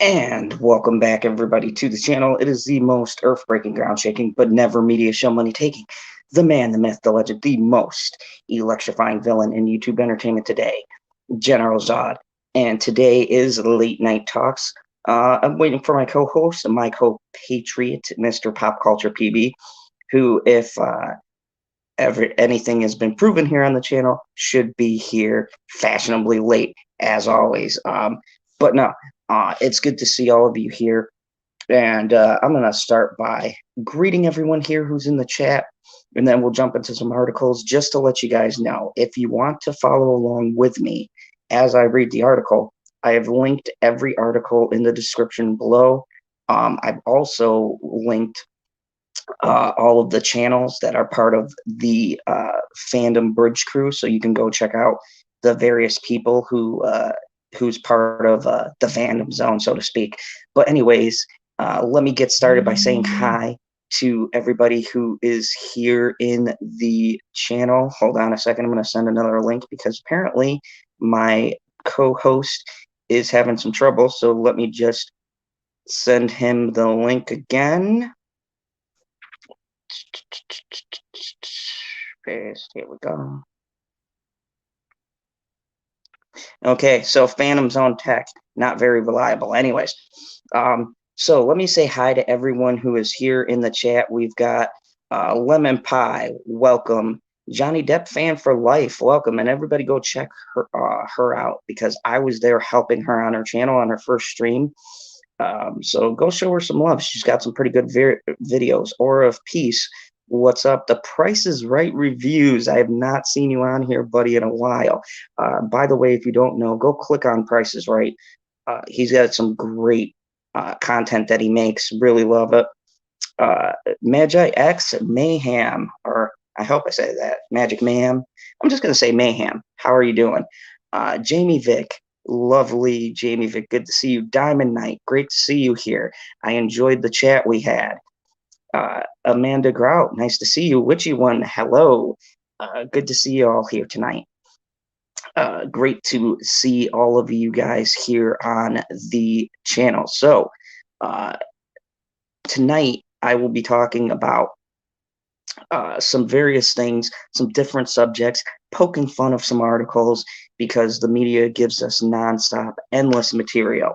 And welcome back, everybody, to the channel. It is the most earth-breaking, ground-shaking, but never media show money-taking. The man, the myth, the legend, the most electrifying villain in YouTube entertainment today, General Zod. And today is Late Night Talks. I'm waiting for my co-host, my co-patriot, Mr. Pop Culture PB, who, if ever anything has been proven here on the channel, should be here fashionably late, as always. But no, it's good to see all of you here. And I'm going to start by greeting everyone here who's in the chat, and then we'll jump into some articles just to let you guys know. If you want to follow along with me as I read the article, I have linked every article in the description below. I've also linked all of the channels that are part of the fandom bridge crew, so you can go check out the various people who's part of the fandom zone, so to speak. But anyways, let me get started by saying hi to everybody who is here in the channel. Hold on a second, I'm going to send another link because apparently my co-host is having some trouble, so let me just send him the link again. Paste, here we go. Okay, so Phantom Zone Tech, not very reliable. Anyways, so let me say hi to everyone who is here in the chat. We've got Lemon Pie, welcome. Johnny Depp fan for life, welcome. And everybody go check her out because I was there helping her on her channel on her first stream. So go show her some love. She's got some pretty good videos. Aura of Peace, what's up? The Price is Right reviews. I have not seen you on here, buddy, in a while. By the way, if you don't know, go click on Price is Right. He's got some great content that he makes. Really love it. Magi X Mayhem, or I hope I say that, Magic Mayhem. I'm just going to say Mayhem. How are you doing? Jamie Vick, lovely Jamie Vick, good to see you. Diamond Knight, great to see you here. I enjoyed the chat we had. Amanda Grout, nice to see you. Witchy One, hello. Good to see you all here tonight. Great to see all of you guys here on the channel. So, tonight I will be talking about some various things, some different subjects, poking fun of some articles because the media gives us nonstop, endless material.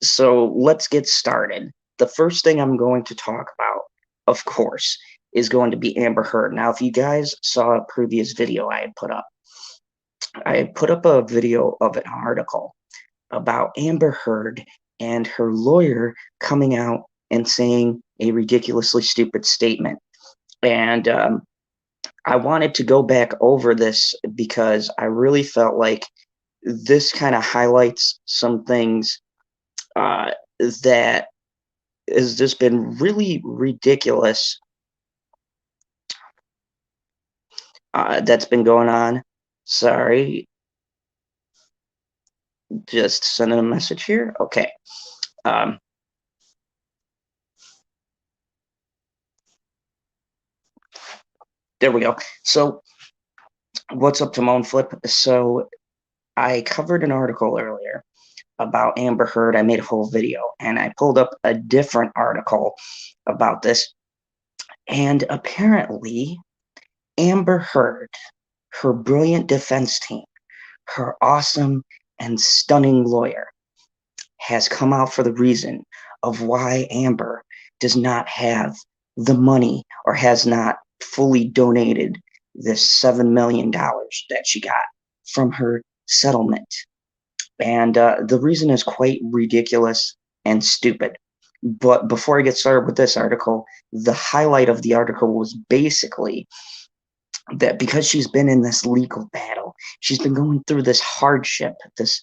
So let's get started. The first thing I'm going to talk about, of course, is going to be Amber Heard. Now, if you guys saw a previous video I had put up a video of an article about Amber Heard and her lawyer coming out and saying a ridiculously stupid statement. And I wanted to go back over this because I really felt like this kind of highlights some things that has just been really ridiculous that's been going on. Sorry. Just sending a message here. Okay. There we go. So, what's up, Timon Flip? So, I covered an article earlier about Amber Heard. I made a whole video, and I pulled up a different article about this. And apparently, Amber Heard, her brilliant defense team, her awesome and stunning lawyer, has come out for the reason of why Amber does not have the money or has not fully donated this $7 million that she got from her settlement. And the reason is quite ridiculous and stupid. But before I get started with this article, the highlight of the article was basically that because she's been in this legal battle, she's been going through this hardship, this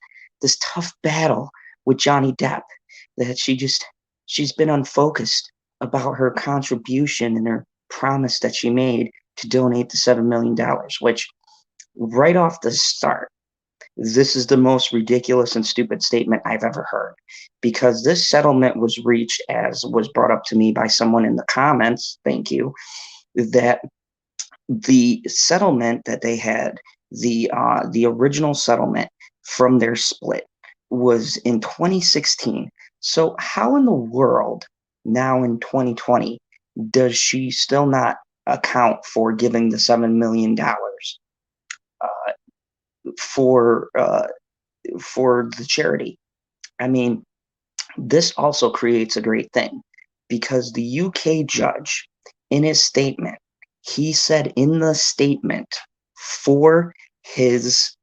tough battle with Johnny Depp, that she's been unfocused about her contribution and her promise that she made to donate the $7 million, which right off the start, this is the most ridiculous and stupid statement I've ever heard, because this settlement was reached, as was brought up to me by someone in the comments, thank you, that the settlement that they had, the original settlement from their split, was in 2016. So how in the world now in 2020 does she still not account for giving the $7 million for the charity? I mean, this also creates a great thing because the UK judge, in his statement, he said in the statement for his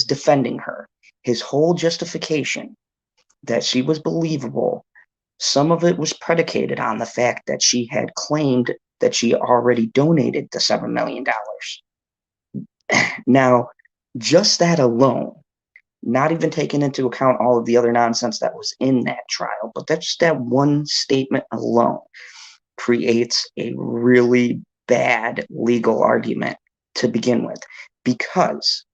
defending her, his whole justification that she was believable, some of it was predicated on the fact that she had claimed that she already donated the $7 million. Now, just that alone, not even taking into account all of the other nonsense that was in that trial, but that's that one statement alone creates a really bad legal argument to begin with, because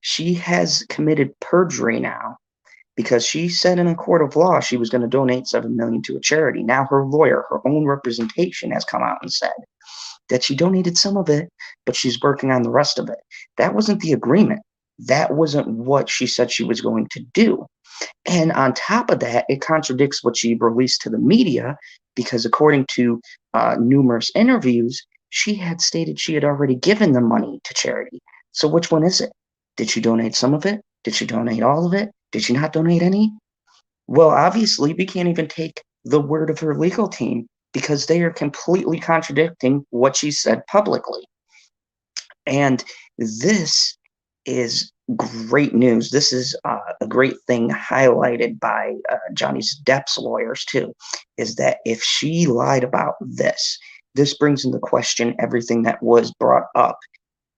she has committed perjury now, because she said in a court of law she was going to donate $7 million to a charity. Now her lawyer, her own representation, has come out and said that she donated some of it, but she's working on the rest of it. That wasn't the agreement. That wasn't what she said she was going to do. And on top of that, it contradicts what she released to the media, because according to numerous interviews, she had stated she had already given the money to charity. So which one is it? Did she donate some of it? Did she donate all of it? Did she not donate any? Well, obviously, we can't even take the word of her legal team, because they are completely contradicting what she said publicly. And this is great news. This is a great thing highlighted by Johnny Depp's lawyers too, is that if she lied about this, this brings into question everything that was brought up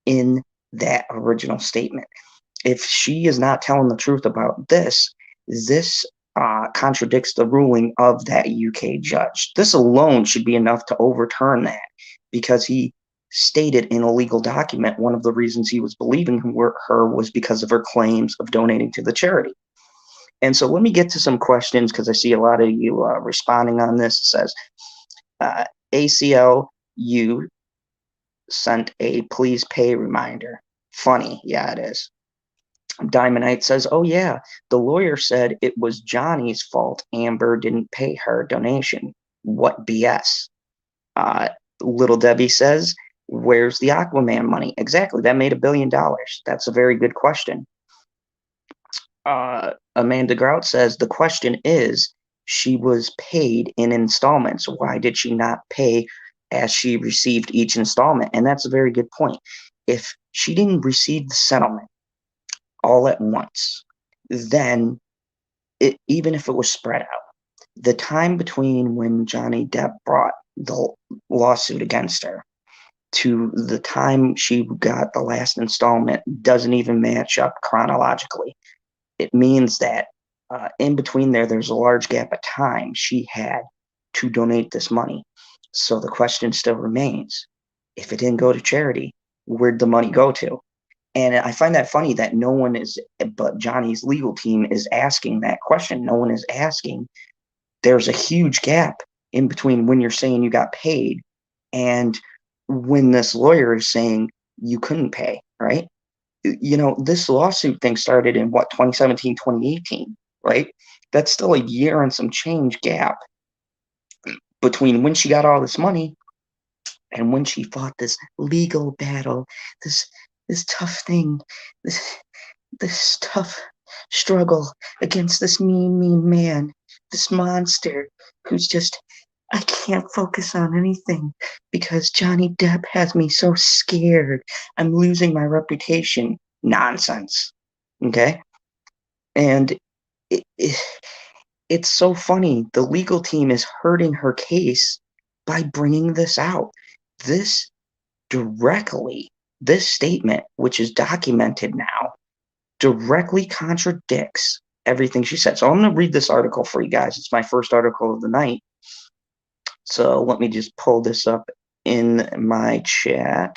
in that original statement. If she is not telling the truth about this, this contradicts the ruling of that UK judge. This alone should be enough to overturn that, because he stated in a legal document one of the reasons he was believing her was because of her claims of donating to the charity. And so let me get to some questions, because I see a lot of you responding on this. It says, ACLU sent a please pay reminder. Funny. Yeah, it is. Diamondite says, oh yeah, the lawyer said it was Johnny's fault Amber didn't pay her donation. What BS? Little Debbie says, where's the Aquaman money? Exactly, that made $1 billion. That's a very good question. Amanda Grout says, the question is, she was paid in installments. Why did she not pay as she received each installment? And that's a very good point. If she didn't receive the settlement all at once, then even if it was spread out, the time between when Johnny Depp brought the lawsuit against her to the time she got the last installment doesn't even match up chronologically. It means that in between there's a large gap of time she had to donate this money. So the question still remains, if it didn't go to charity, where'd the money go to? And I find that funny that no one is, but Johnny's legal team is asking that question. No one is asking. There's a huge gap in between when you're saying you got paid and when this lawyer is saying you couldn't pay, right? You know, this lawsuit thing started in what, 2017, 2018, right? That's still a year and some change gap between when she got all this money and when she fought this legal battle, this tough thing, this tough struggle against this mean man, this monster who's just, I can't focus on anything because Johnny Depp has me so scared. I'm losing my reputation. Nonsense. Okay? And it's so funny. The legal team is hurting her case by bringing this out. This statement, which is documented now, directly contradicts everything she said. So I'm going to read this article for you guys. It's my first article of the night. So let me just pull this up in my chat.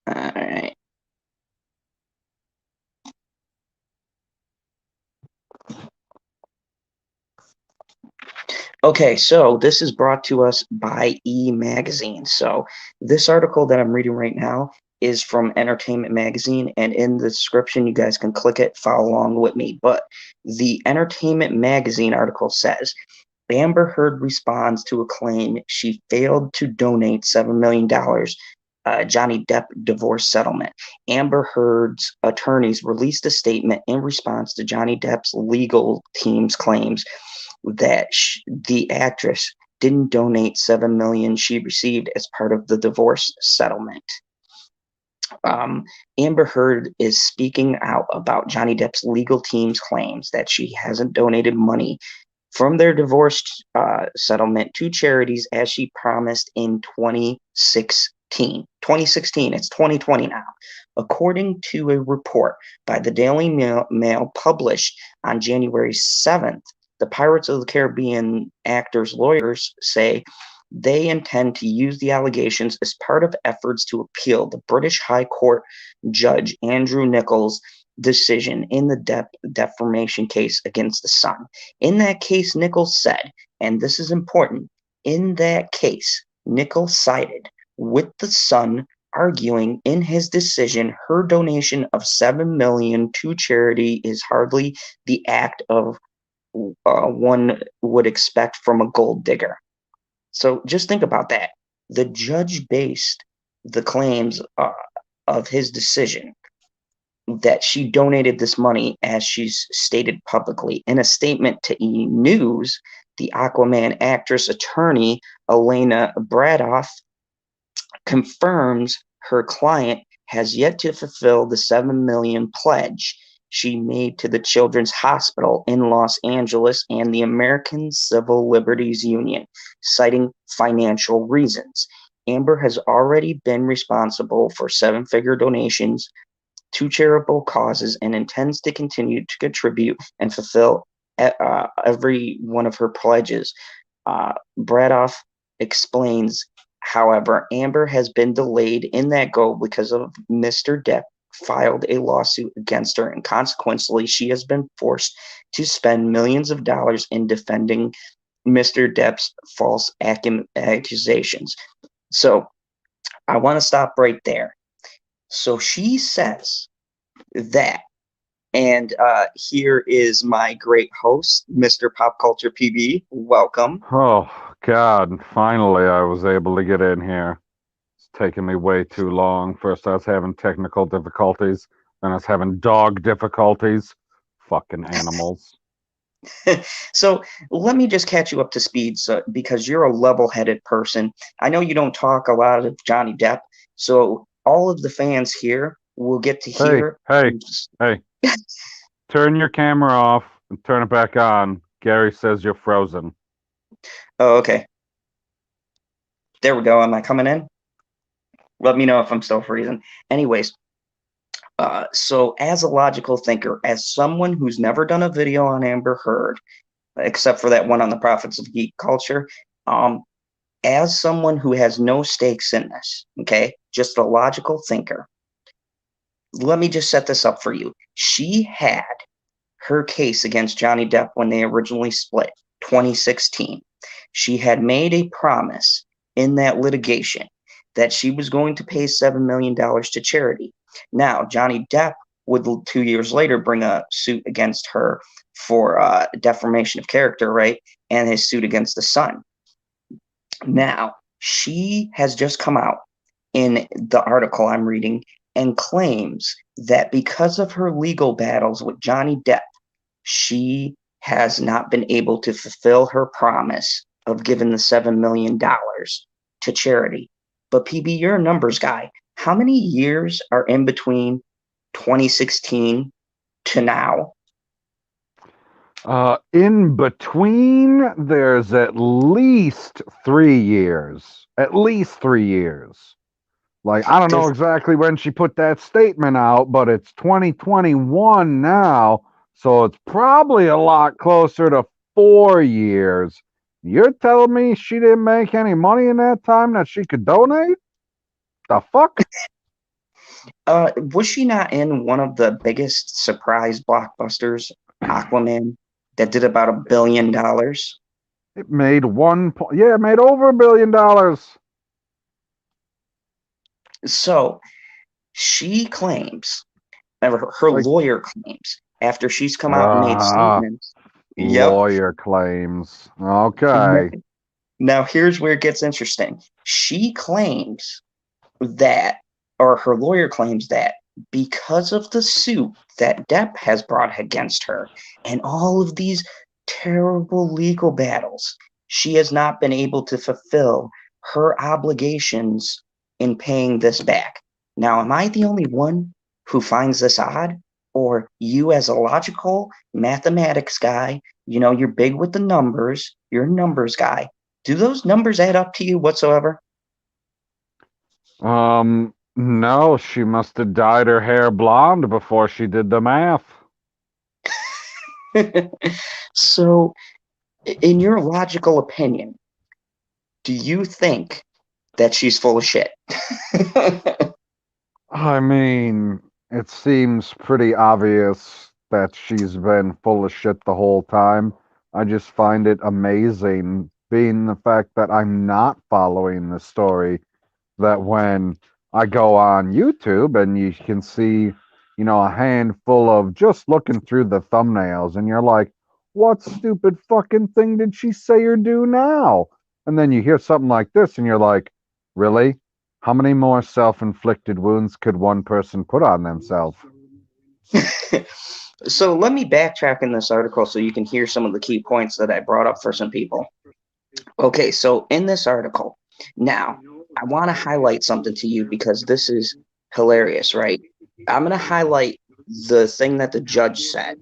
All right. Okay, so this is brought to us by E! Magazine. So this article that I'm reading right now is from Entertainment Magazine, and in the description, you guys can click it, follow along with me. But the Entertainment Magazine article says Amber Heard responds to a claim she failed to donate $7 million Johnny Depp divorce settlement. Amber Heard's attorneys released a statement in response to Johnny Depp's legal team's claims that the actress didn't donate $7 million she received as part of the divorce settlement. Amber Heard is speaking out about Johnny Depp's legal team's claims that she hasn't donated money from their divorce settlement to charities as she promised in 2016. 2016, it's 2020 now. According to a report by the Daily Mail published on January 7th, the Pirates of the Caribbean actors' lawyers say they intend to use the allegations as part of efforts to appeal the British High Court Judge Andrew Nickolls' decision in the defamation case against the Sun. In that case, Nickolls said, and this is important, in that case, Nickolls sided with the Sun, arguing in his decision her donation of $7 million to charity is hardly the act of one would expect from a gold digger. So just think about that. The judge based the claims of his decision that she donated this money, as she's stated publicly. In a statement to E! News, the Aquaman actress attorney Elena Bradoff confirms her client has yet to fulfill the $7 million pledge she made to the Children's Hospital in Los Angeles and the American Civil Liberties Union, citing financial reasons. Amber has already been responsible for seven-figure donations to charitable causes and intends to continue to contribute and fulfill every one of her pledges. Bradoff explains, however, Amber has been delayed in that goal because of Mr. Depp filed a lawsuit against her, and consequently, she has been forced to spend millions of dollars in defending Mr. Depp's false accusations. So I want to stop right there. So she says that, and here is my great host, Mr. Pop Culture PB. Welcome. Oh, God. Finally, I was able to get in here. It's taking me way too long. First, I was having technical difficulties. Then I was having dog difficulties. Fucking animals. So let me just catch you up to speed, because you're a level-headed person. I know you don't talk a lot of Johnny Depp, so all of the fans here will get to Hey, hear. hey. Turn your camera off and turn it back on. Gary says you're frozen. Oh, okay. There we go. Am I coming in? Let me know if I'm still freezing. Anyways, so as a logical thinker, as someone who's never done a video on Amber Heard, except for that one on the Prophets of Geek Culture, as someone who has no stakes in this, okay, just a logical thinker, let me just set this up for you. She had her case against Johnny Depp when they originally split, 2016. She had made a promise in that litigation that she was going to pay $7 million to charity. Now, Johnny Depp would 2 years later bring a suit against her for defamation of character, right? And his suit against the Sun. Now, she has just come out in the article I'm reading and claims that because of her legal battles with Johnny Depp, she has not been able to fulfill her promise of giving the $7 million to charity. But PB, you're a numbers guy. How many years are in between 2016 to now? In between, there's at least 3 years. At least 3 years. Like, I don't know exactly when she put that statement out, but it's 2021 now, so it's probably a lot closer to 4 years. You're telling me she didn't make any money in that time that she could donate? The fuck? Was she not in one of the biggest surprise blockbusters, Aquaman, that did about $1 billion? It made it made over $1 billion. So She claims, her Like, lawyer claims, after she's come out and made ah, statements. Yep. lawyer claims. Okay. Now, here's where it gets interesting. She claims that, or her lawyer claims that, because of the suit that Depp has brought against her and all of these terrible legal battles, she has not been able to fulfill her obligations in paying this back. Now, am I the only one who finds this odd? Or you, as a logical mathematics guy, you're big with the numbers, you're a numbers guy. Do those numbers add up to you whatsoever? No, she must have dyed her hair blonde before she did the math. So, in your logical opinion, do you think that she's full of shit? I mean, it seems pretty obvious that she's been full of shit the whole time. I just find it amazing, being the fact that I'm not following the story, that when I go on YouTube and you can see, a handful of just looking through the thumbnails, and you're like, what stupid fucking thing did she say or do now? And then you hear something like this, and you're like, really? How many more self inflicted wounds could one person put on themselves? So, let me backtrack in this article so you can hear some of the key points that I brought up for some people. Okay, so in this article, now I want to highlight something to you because this is hilarious, right? I'm going to highlight the thing that the judge said,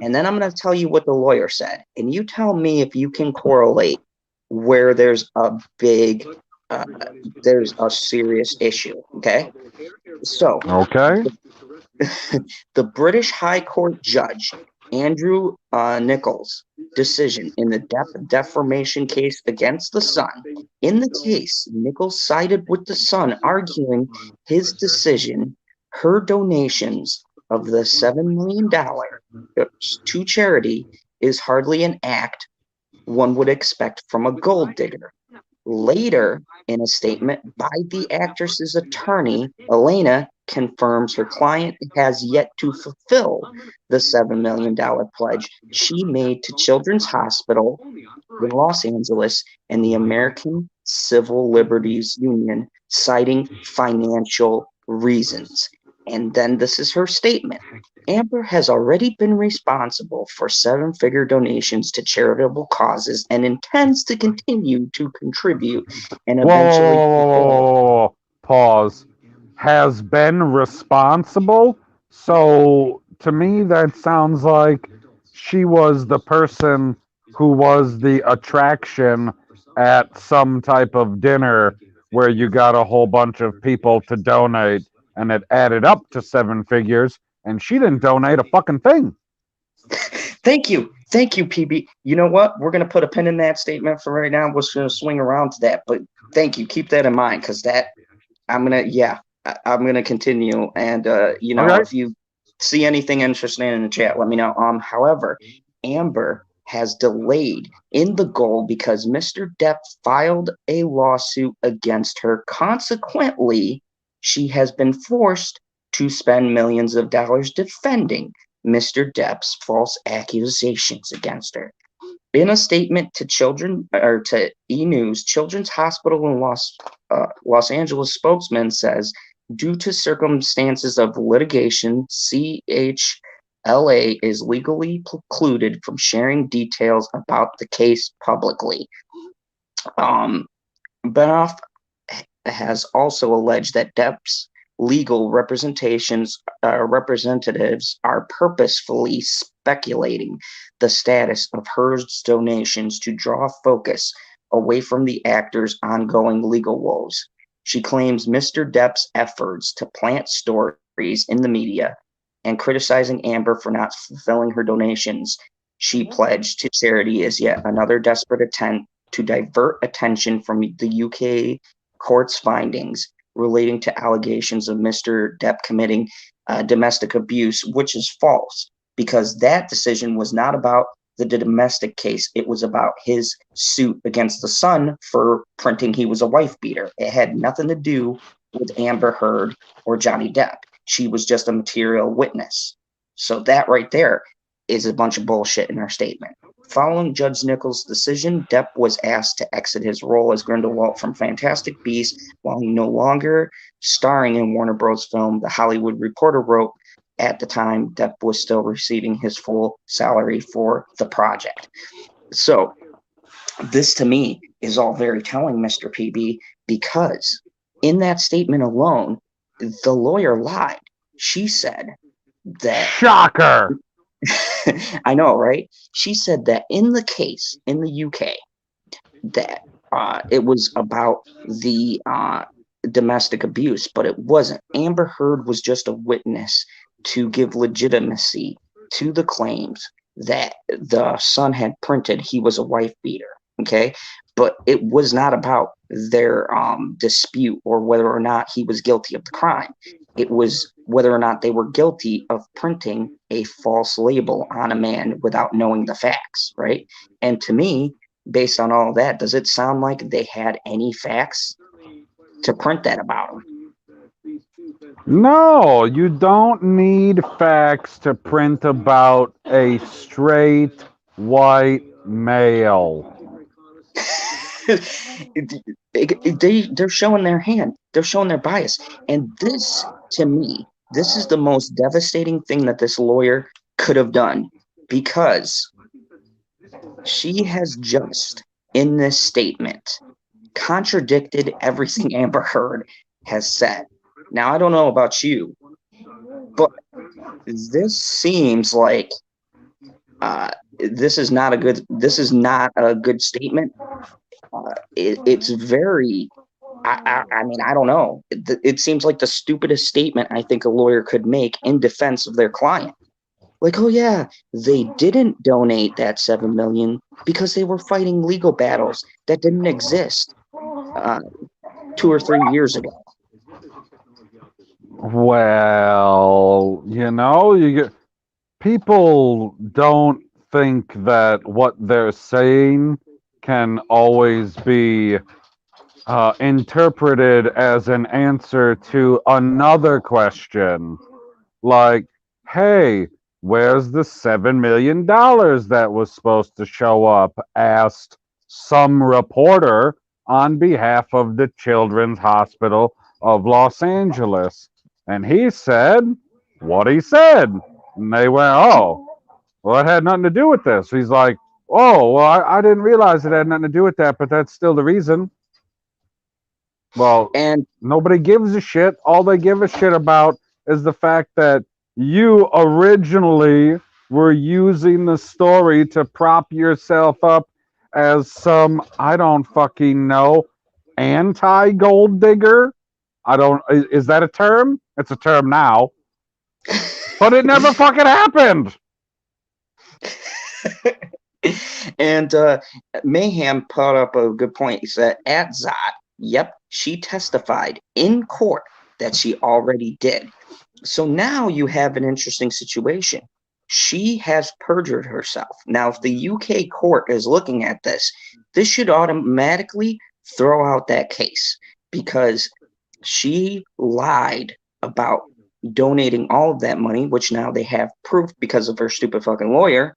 and then I'm going to tell you what the lawyer said. And you tell me if you can correlate where uh, there's a serious issue, okay? So, Okay. the British High Court judge, Andrew Nichols' decision in the Depp defamation case against the Sun. In the case, Nichols sided with the Sun, arguing his decision, her donations of the $7 million to charity is hardly an act one would expect from a gold digger. Later, in a statement by the actress's attorney, Elena confirms her client has yet to fulfill the $7 million pledge she made to Children's Hospital in Los Angeles and the American Civil Liberties Union, citing financial reasons. And then this is her statement. Amber has already been responsible for seven-figure donations to charitable causes and intends to continue to contribute and Whoa, whoa, eventually whoa, whoa, whoa, fulfill. whoa, whoa, whoa. Pause. Has been responsible. So to me, that sounds like she was the person who was the attraction at some type of dinner where you got a whole bunch of people to donate, and it added up to seven figures, and she didn't donate a fucking thing. Thank you. Thank you, PB. You know what? We're going to put a pin in that statement for right now. We're just going to swing around to that. But thank you. Keep that in mind because I'm going to continue. And, Okay. if you see anything interesting in the chat, let me know. However, Amber has delayed in the goal because Mr. Depp filed a lawsuit against her. Consequently, she has been forced to spend millions of dollars defending Mr. Depp's false accusations against her. In a statement to E News, Children's Hospital in Los Angeles spokesman says, due to circumstances of litigation, CHLA is legally precluded from sharing details about the case publicly. Benoff has also alleged that Depp's legal representatives are purposefully speculating the status of her donations to draw focus away from the actor's ongoing legal woes. She claims Mr. Depp's efforts to plant stories in the media and criticizing Amber for not fulfilling her donations she pledged to charity is yet another desperate attempt to divert attention from the UK court's findings relating to allegations of Mr. Depp committing domestic abuse, which is false because that decision was not about the domestic case. It was about his suit against the Sun for printing he was a wife beater. It had nothing to do with Amber Heard or Johnny Depp. She was just a material witness. So that right there is a bunch of bullshit in her statement. Following Judge Nichols' decision, Depp was asked to exit his role as Grindelwald from Fantastic Beasts while he no longer starring in Warner Bros. Film. The Hollywood Reporter wrote at the time Depp was still receiving his full salary for the project. So this to me is all very telling, Mr. PB, because in that statement alone, the lawyer lied. She said that Shocker. I know, right? She said that in the case in the UK, that it was about the domestic abuse, but it wasn't. Amber Heard was just a witness to give legitimacy to the claims that the son had printed he was a wife beater. Okay, but it was not about their dispute or whether or not he was guilty of the crime. It was whether or not they were guilty of printing a false label on a man without knowing the facts, right? And to me, based on all that, does it sound like they had any facts to print that about him? No, you don't need facts to print about a straight white male. They're showing their hand. They're showing their bias. And this, to me, this is the most devastating thing that this lawyer could have done, because she has just, in this statement, contradicted everything Amber Heard has said. Now, I don't know about you, but this seems like this is not a good statement. It's very. I mean, I don't know. It seems like the stupidest statement I think a lawyer could make in defense of their client. Like, oh yeah, they didn't donate that 7 million because they were fighting legal battles that didn't exist 2 or 3 years ago. Well, people don't think that what they're saying can always be interpreted as an answer to another question. Like, hey, where's the $7 million that was supposed to show up? Asked some reporter on behalf of the Children's Hospital of Los Angeles. And he said what he said. And they went, oh, well, it had nothing to do with this. He's like, oh, well, I didn't realize it had nothing to do with that, but that's still the reason. Well, And nobody gives a shit. All they give a shit about is the fact that you originally were using the story to prop yourself up as some, I don't fucking know, anti-gold digger. Is that a term? It's a term now. But it never fucking happened. and Mayhem put up a good point. He said, at Zot, yep, she testified in court that she already did. So now you have an interesting situation. She has perjured herself. Now, if the UK court is looking at this should automatically throw out that case, because she lied about donating all of that money, which now they have proof because of her stupid fucking lawyer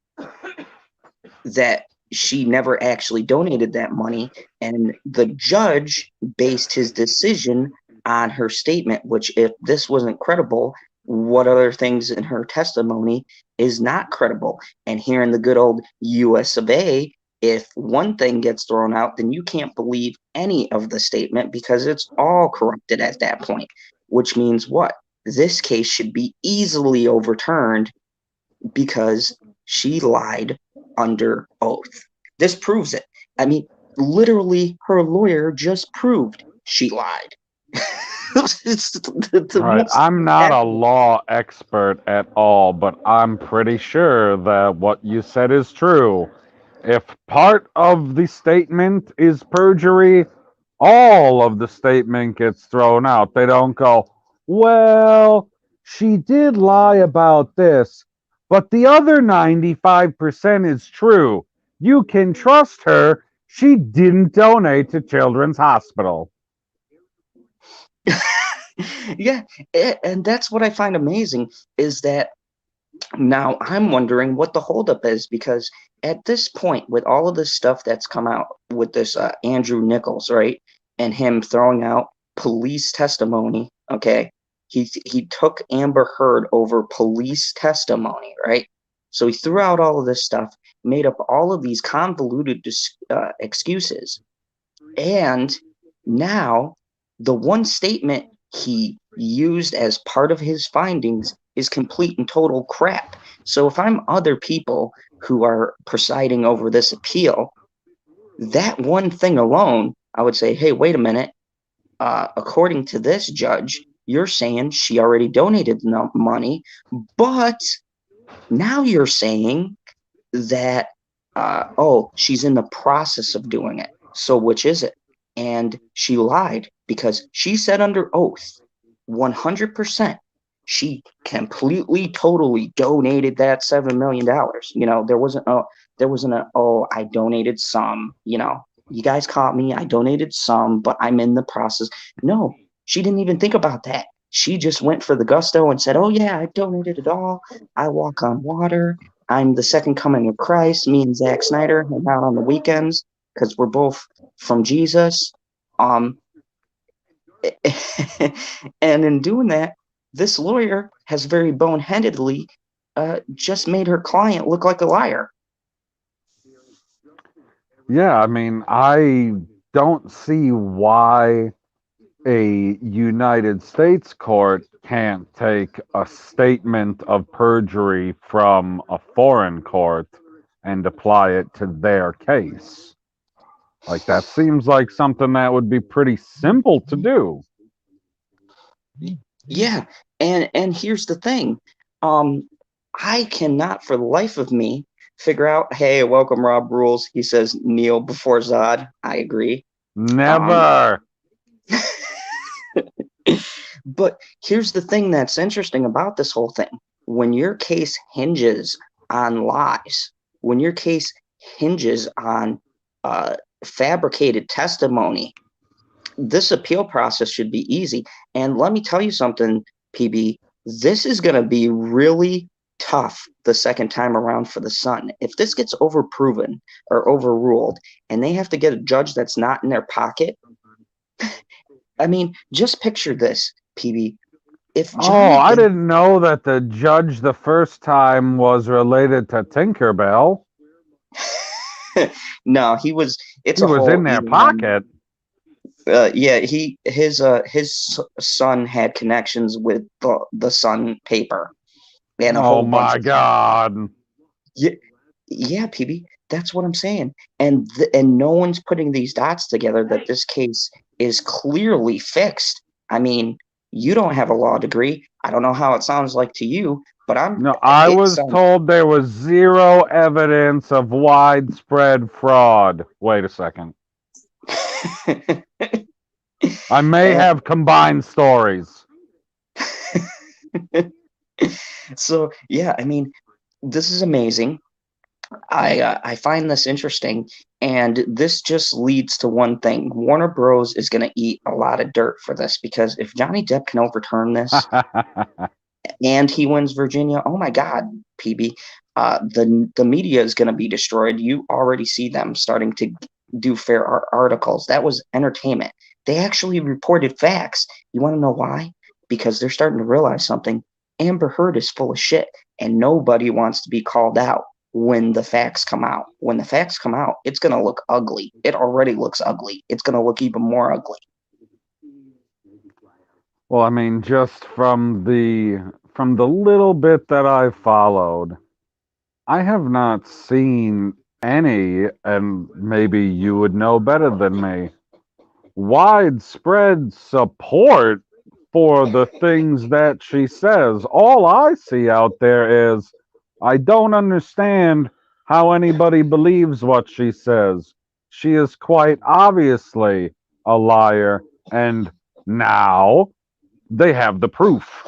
that she never actually donated that money. And the judge based his decision on her statement, which, if this wasn't credible, what other things in her testimony is not credible? And here in the good old US of A, if one thing gets thrown out, then you can't believe any of the statement because it's all corrupted at that point, which means what? This case should be easily overturned because she lied under oath. This proves it. I mean, literally, her lawyer just proved she lied. Right. I'm not a law expert at all, but I'm pretty sure that what you said is true. If part of the statement is perjury, all of the statement gets thrown out. They don't go, well, she did lie about this, but the other 95% is true. You can trust her. She didn't donate to Children's Hospital. Yeah, and that's what I find amazing is that now I'm wondering what the holdup is because at this point, with all of this stuff that's come out with this Andrew Nichols, right, and him throwing out police testimony, okay, he took Amber Heard over police testimony, right? So he threw out all of this stuff, made up all of these convoluted excuses, and now the one statement he used as part of his findings is complete and total crap. So if I'm other people who are presiding over this appeal, that one thing alone, I would say, hey, wait a minute. According to this judge, you're saying she already donated the money, but now you're saying that, oh, she's in the process of doing it. So which is it? And she lied because she said under oath, 100%, she completely, totally donated that $7 million. There wasn't a, oh, I donated some. You guys caught me. I donated some, but I'm in the process. No, she didn't even think about that. She just went for the gusto and said, oh yeah, I donated it all. I walk on water. I'm the second coming of Christ. Me and Zack Snyder hang out on the weekends because we're both from Jesus. Um, and in doing that, this lawyer has very boneheadedly just made her client look like a liar. Yeah, I mean, I don't see why a United States court can't take a statement of perjury from a foreign court and apply it to their case. Like, that seems like something that would be pretty simple to do. Yeah, and here's the thing. Um, I cannot for the life of me figure out, hey, welcome Rob Rules. He says kneel before Zod. I agree. Um, Never. but here's the thing that's interesting about this whole thing. When your case hinges on lies, when your case hinges on fabricated testimony, this appeal process should be easy. And let me tell you something, PB, this is going to be really tough the second time around for the Sun. If this gets overproven or overruled and they have to get a judge that's not in their pocket, I mean, just picture this, PB. If Oh, Johnny I Depp, didn't know that the judge the first time was related to Tinkerbell. no, it's He a was whole in their Elon. pocket. Yeah, his son had connections with the Sun paper and a Oh whole bunch my of stuff. God. Yeah, yeah, PB, that's what I'm saying. And no one's putting these dots together that this case is clearly fixed. I mean, you don't have a law degree. I don't know how it sounds like to you, but No, I it was sounds told there was zero evidence of widespread fraud. Wait a second. I may and have combined stories. so yeah, I mean, this is amazing. I find this interesting, and this just leads to one thing. Warner Bros. Is going to eat a lot of dirt for this because if Johnny Depp can overturn this and he wins Virginia, oh my God, PB, the media is going to be destroyed. You already see them starting to do fair articles. That was entertainment. They actually reported facts. You want to know why? Because they're starting to realize something. Amber Heard is full of shit, and nobody wants to be called out when the facts come out. When the facts come out, it's going to look ugly. It already looks ugly. It's going to look even more ugly. Well, I mean, just from the little bit that I followed, I have not seen any, and maybe you would know better than me, widespread support for the things that she says. All I see out there is, I don't understand how anybody believes what she says. She is quite obviously a liar, and now they have the proof.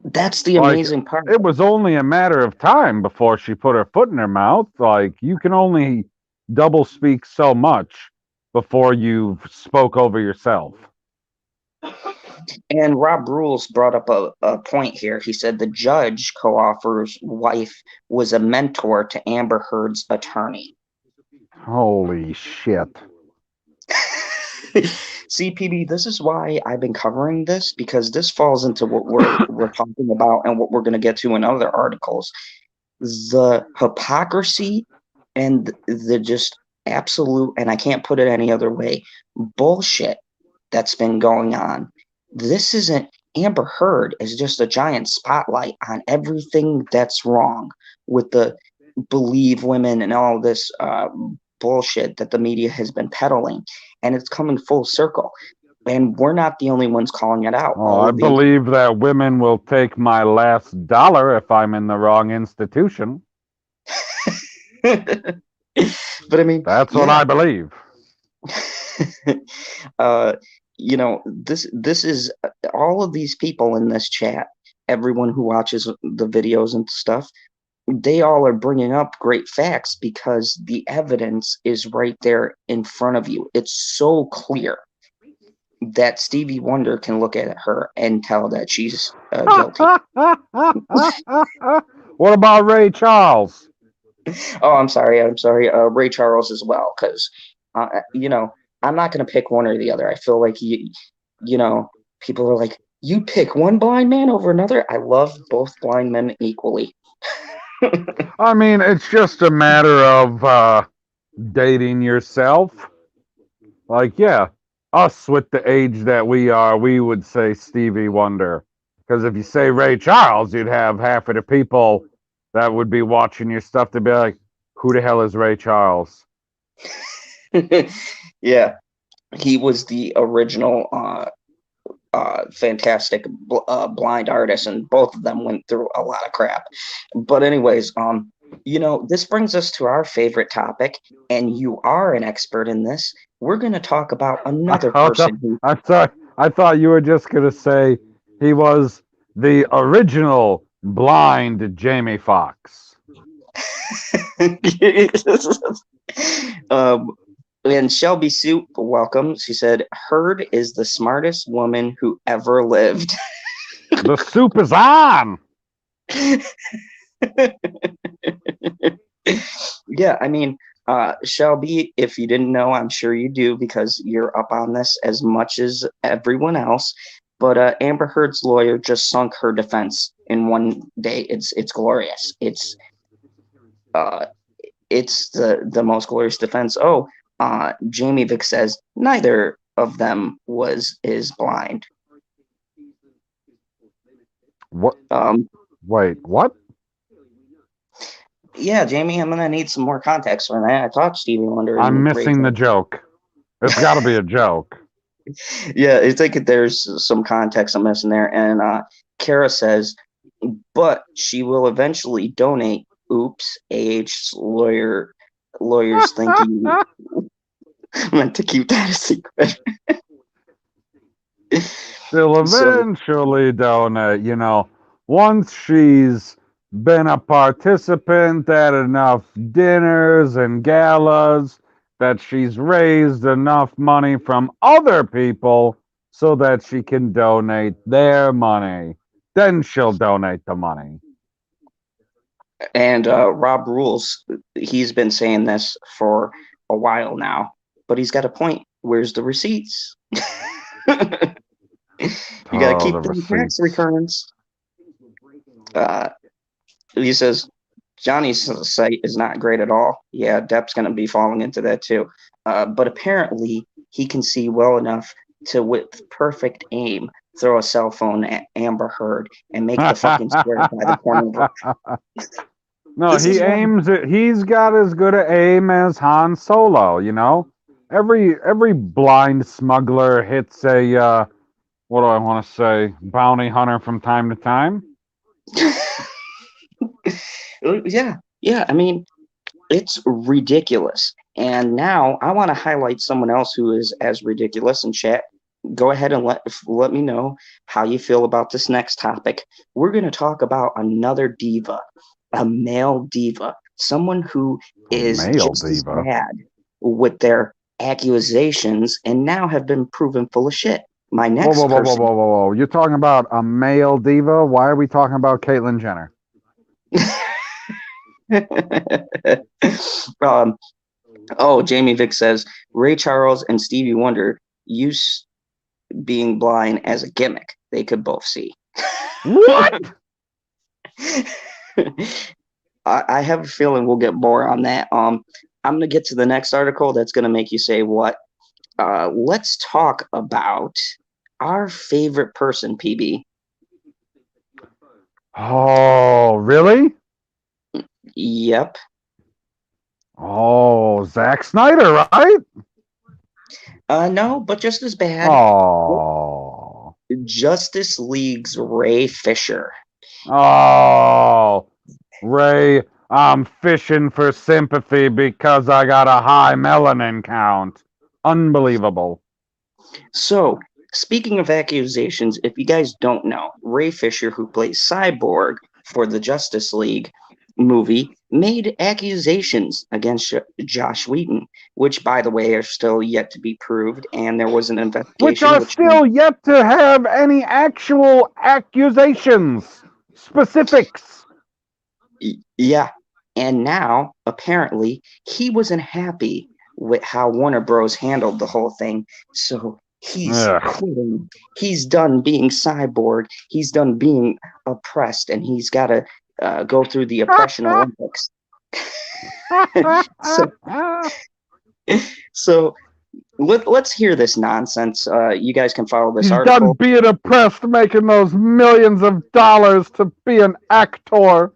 That's the Like, amazing part. it was only a matter of time before she put her foot in her mouth. Like, you can only double speak so much before you've spoke over yourself. And Rob Rules brought up a point here. He said the judge co-author's wife was a mentor to Amber Heard's attorney. Holy shit. See, PB, this is why I've been covering this, because this falls into what we're talking about and what we're going to get to in other articles. The hypocrisy and the just absolute, and I can't put it any other way, bullshit that's been going on. This isn't Amber Heard is just a giant spotlight on everything that's wrong with the believe women and all this bullshit that the media has been peddling, and it's coming full circle. And we're not the only ones calling it out. Oh, I believe that women will take my last dollar if I'm in the wrong institution. But I mean, that's what I believe. This is all of these people in this chat, everyone who watches the videos and stuff, they all are bringing up great facts because the evidence is right there in front of you. It's so clear that Stevie Wonder can look at her and tell that she's guilty. What about Ray Charles? Oh, I'm sorry. Ray Charles as well, because I'm not going to pick one or the other. I feel like people are like, you pick one blind man over another. I love both blind men equally. I mean, it's just a matter of dating yourself. Like, yeah, us with the age that we are, we would say Stevie Wonder. Because if you say Ray Charles, you'd have half of the people that would be watching your stuff to be like, who the hell is Ray Charles? Yeah, he was the original fantastic blind artist, and both of them went through a lot of crap. But anyways, this brings us to our favorite topic, and you are an expert in this. We're going to talk about another person who... I'm sorry. I thought you were just going to say he was the original blind Jamie Foxx. And Shelby Soup, welcome. She said, Heard is the smartest woman who ever lived. The soup is on! Yeah, I mean, Shelby, if you didn't know, I'm sure you do because you're up on this as much as everyone else. But Amber Heard's lawyer just sunk her defense in one day. It's glorious. It's the most glorious defense. Jamie Vick says neither of them is blind. What? Wait, what? Yeah, Jamie, I'm gonna need some more context on that. I thought Stevie Wonder. I'm missing the joke. It's got to be a joke. Yeah, I think there's some context I'm missing there. And Kara says, but she will eventually donate. Oops, AH's lawyers think you meant to keep that a secret. She'll eventually donate, once she's been a participant at enough dinners and galas that she's raised enough money from other people so that she can donate their money. Then she'll donate the money. And Rob Rules, he's been saying this for a while now, but he's got a point. Where's the receipts? You got to keep the tax returns. He says, Johnny's site is not great at all. Yeah, Depp's going to be falling into that too. But apparently, he can see well enough to, with perfect aim, throw a cell phone at Amber Heard and make the fucking square by the corner. No, he aims it. He's got as good an aim as Han Solo. Every blind smuggler hits a what do I want to say? Bounty hunter from time to time. Yeah. I mean, it's ridiculous. And now I want to highlight someone else who is as ridiculous in chat. Go ahead and let me know how you feel about this next topic. We're going to talk about another diva, a male diva, someone who is just as bad with their accusations and now have been proven full of shit. My Whoa, next whoa, whoa, whoa, person. whoa, whoa, whoa! You're talking about a male diva? Why are we talking about Caitlyn Jenner? um, oh, Jamie Vick says Ray Charles and Stevie Wonder use being blind as a gimmick. They could both see. What? I have a feeling we'll get more on that. I'm gonna get to the next article that's gonna make you say what. Let's talk about our favorite person, PB. Oh, really? Yep. Oh, Zack Snyder, right? No, but just as bad. Oh, Justice League's Ray Fisher. oh, Ray, I'm fishing for sympathy because I got a high melanin count. Unbelievable. So, speaking of accusations, if you guys don't know, Ray Fisher, who plays Cyborg for the Justice League movie, made accusations against Josh Whedon, which, by the way, are still yet to be proved. And there was an Which investigation, are which, still yet to have any actual accusations, specifics. yeah. And now, apparently, he wasn't happy with how Warner Bros. Handled the whole thing. So he's Ugh. quitting. He's done being Cyborg. He's done being oppressed, and he's got to go through the oppression Olympics. so, so let's hear this nonsense. You guys can follow this He's done article. being oppressed, making those millions of dollars to be an actor.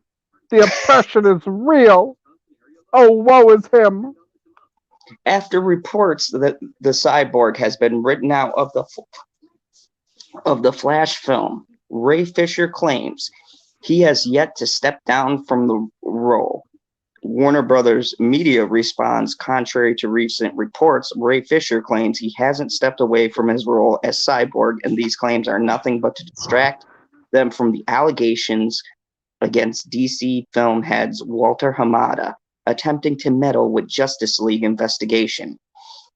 The oppression is real. Oh, woe is him. After reports that the Cyborg has been written out of the Flash film, Ray Fisher claims he has yet to step down from the role. Warner Brothers media responds contrary to recent reports. Ray Fisher claims he hasn't stepped away from his role as Cyborg, and these claims are nothing but to distract them from the allegations against DC film heads Walter Hamada attempting to meddle with Justice League investigation.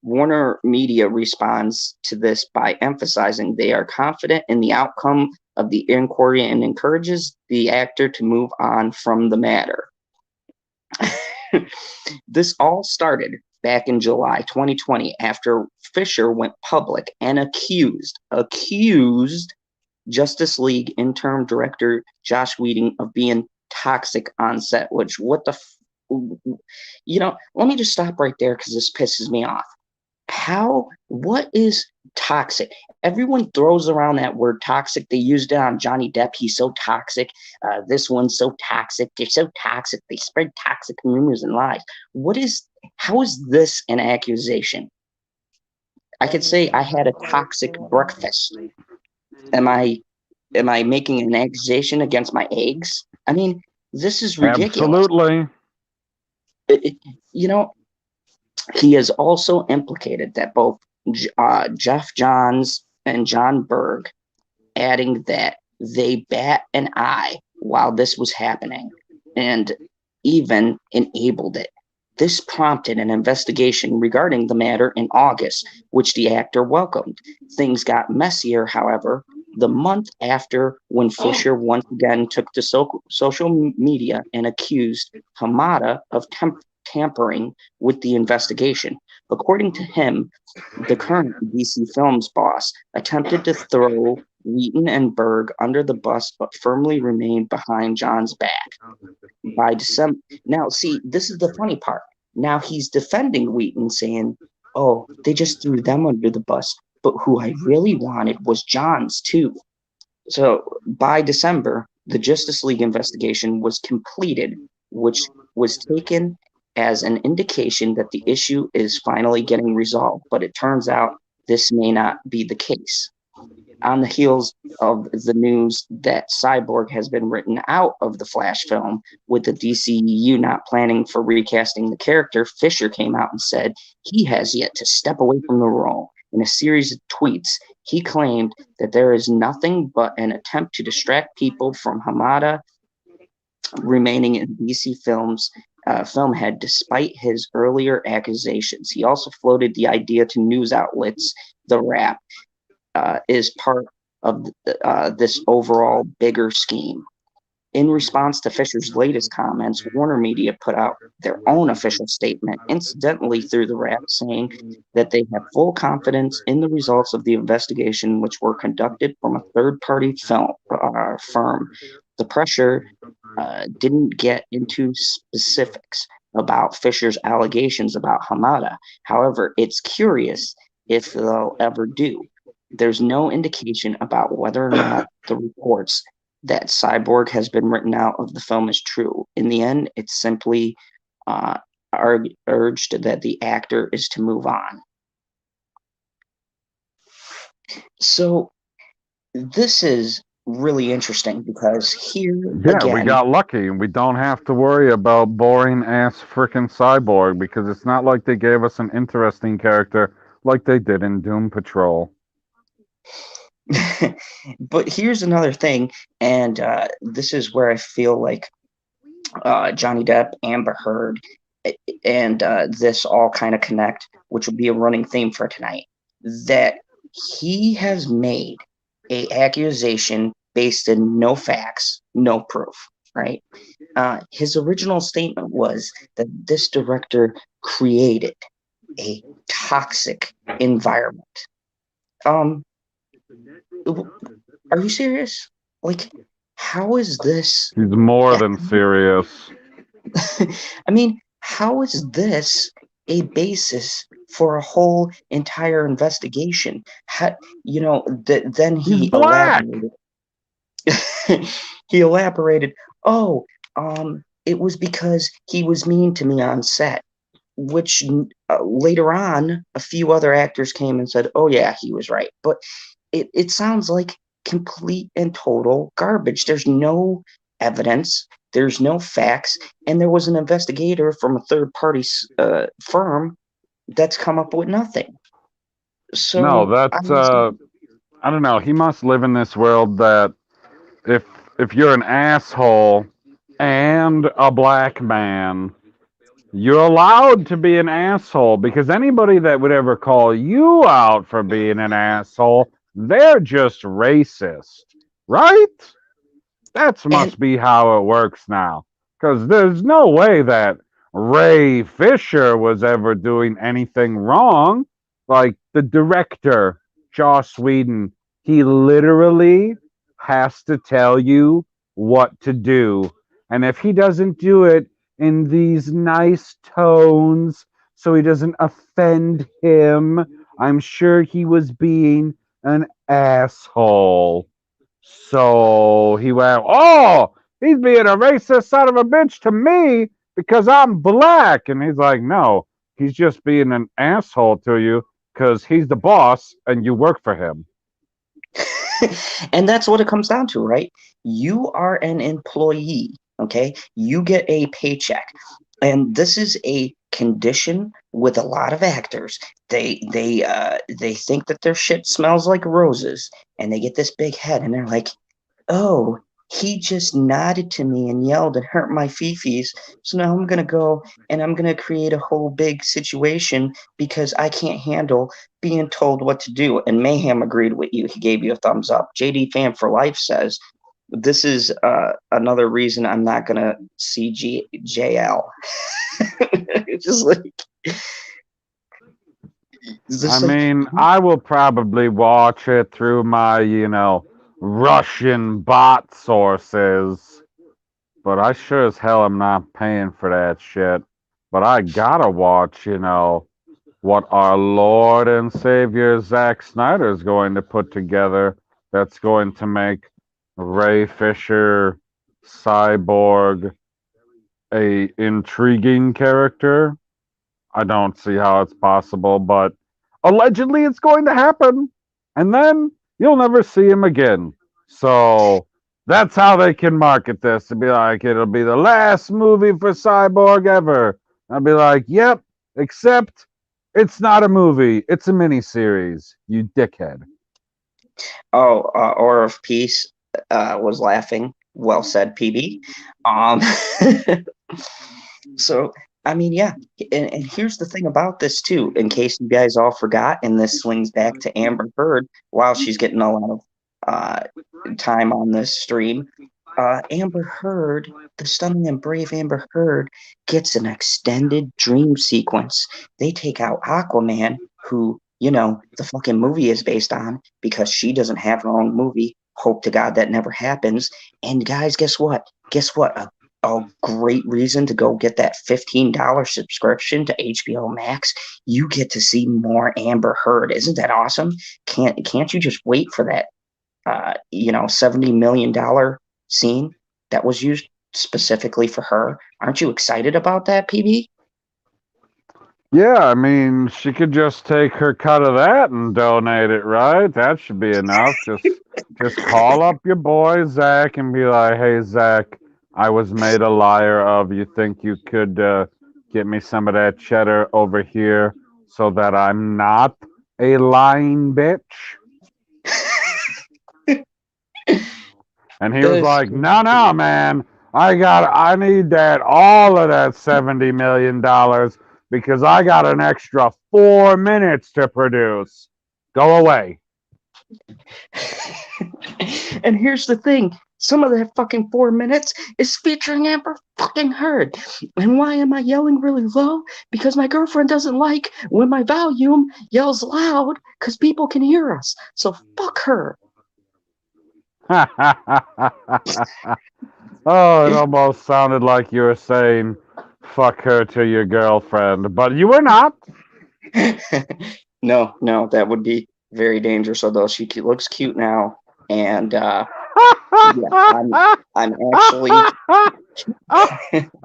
Warner Media responds to this by emphasizing they are confident in the outcome of the inquiry and encourages the actor to move on from the matter. This all started back in July 2020 after Fisher went public and accused Justice League interim director Josh Whedon of being toxic on set, which let me just stop right there because this pisses me off. What is toxic? Everyone throws around that word toxic. They used it on Johnny Depp. He's so toxic. This one's so toxic. They're so toxic. They spread toxic rumors and lies. How is this an accusation? I could say I had a toxic breakfast. Am I making an accusation against my eggs? I mean, this is ridiculous. Absolutely. He has also implicated that both Jeff Johns and John Berg, adding that they bat an eye while this was happening and even enabled it. This prompted an investigation regarding the matter in August, which the actor welcomed. Things got messier, however, the month after when Fisher once again took to social media and accused Hamada of tampering with the investigation. According to him, the current DC Films boss attempted to throw Wheaton and Berg under the bus, but firmly remained behind John's back. By December, now see, this is the funny part. Now he's defending Wheaton, saying, "Oh, they just threw them under the bus, but who I really wanted was Johns too." So by December, the Justice League investigation was completed, which was taken as an indication that the issue is finally getting resolved, but it turns out this may not be the case. On the heels of the news that Cyborg has been written out of the Flash film, with the DCEU not planning for recasting the character, Fisher came out and said he has yet to step away from the role. In a series of tweets, he claimed that there is nothing but an attempt to distract people from Hamada remaining in DC Films film head despite his earlier accusations. He also floated the idea to news outlets, The Wrap, is part of this overall bigger scheme. In response to Fisher's latest comments, Warner Media put out their own official statement, incidentally through the wrap, saying that they have full confidence in the results of the investigation, which were conducted from a third-party film firm. The pressure didn't get into specifics about Fisher's allegations about Hamada. However, it's curious if they'll ever do. There's no indication about whether or not the reports that Cyborg has been written out of the film is true. In the end, it's simply uh, urged that the actor is to move on. So this is really interesting because here Yeah, we again, got lucky and we don't have to worry about boring ass frickin' Cyborg because it's not like they gave us an interesting character like they did in Doom Patrol. but here's another thing, and this is where I feel like Johnny Depp, Amber Heard, and this all kind of connect, which will be a running theme for tonight. That he has made a accusation based in no facts, no proof. Right? His original statement was that this director created a toxic environment. Um, are you serious? Like, how is this? He's more than serious. I mean, how is this a basis for a whole entire investigation? Then He's he black. elaborated. He elaborated. Oh, it was because he was mean to me on set. Which later on, a few other actors came and said, "Oh yeah, he was right." But it sounds like complete and total garbage. There's no evidence, there's no facts, and there was an investigator from a third party firm that's come up with nothing. No, So I that's was, I don't know. He must live in this world that if if you're an asshole and a black man, you're allowed to be an asshole because anybody that would ever call you out for being an asshole, they're just racist. Right? That and must be how it works now. Because there's no way that Ray Fisher was ever doing anything wrong. Like the director, Joss Whedon, he literally has to tell you what to do. And if he doesn't do it in these nice tones so he doesn't offend him, I'm sure he was being an asshole. So he went, oh, he's being a racist son of a bitch to me because I'm black. And he's like, no, he's just being an asshole to you because he's the boss and you work for him. and that's what it comes down to, right? You are an employee, okay? You get a paycheck. And this is a condition with a lot of actors. They think that their shit smells like roses and they get this big head and they're like, "Oh, he just nodded to me and yelled and hurt my fifis. So now I'm gonna go and I'm gonna create a whole big situation because I can't handle being told what to do." And Mayhem agreed with you. He gave you a thumbs up. JD Fan for Life says, "This is another reason I'm not gonna see JL." It's just like it's I just like mean, I will probably watch it through my, Russian bot sources, but I sure as hell am not paying for that shit. But I gotta watch, what our Lord and Savior Zack Snyder is going to put together that's going to make Ray Fisher Cyborg a intriguing character. I don't see how it's possible, but allegedly it's going to happen. And then you'll never see him again. So that's how they can market this to be like, it'll be the last movie for Cyborg ever. I'll be like, yep, except it's not a movie, it's a miniseries, you dickhead. oh, Aura of Peace was laughing. Well said, PB. Um, so I mean, yeah. And here's the thing about this too, in case you guys all forgot, and this swings back to Amber Heard while she's getting a lot of uh, time on this stream. Amber Heard, the stunning and brave Amber Heard, gets an extended dream sequence. They take out Aquaman, who, the fucking movie is based on, because she doesn't have her own movie. Hope to God that never happens. And guys, guess what? Guess what? A great reason to go get that $15 subscription to HBO Max. You get to see more Amber Heard. Isn't that awesome? Can't you just wait for that $70 million scene that was used specifically for her? Aren't you excited about that, PB? Yeah, I mean, she could just take her cut of that and donate it, right? That should be enough. Just call up your boy Zach and be like, "Hey Zach, I was made a liar of. You think you could get me some of that cheddar over here so that I'm not a lying bitch?" And he was like, "No, no, man. I need all of that $70 million because I got an extra 4 minutes to produce. Go away." And here's the thing. Some of that fucking 4 minutes is featuring Amber fucking Heard. And why am I yelling really low? Because my girlfriend doesn't like when my volume yells loud because people can hear us. So fuck her. Oh, it almost sounded like you were saying "fuck her" to your girlfriend, but you were not. No, that would be very dangerous. Although she looks cute now, and yeah, I'm actually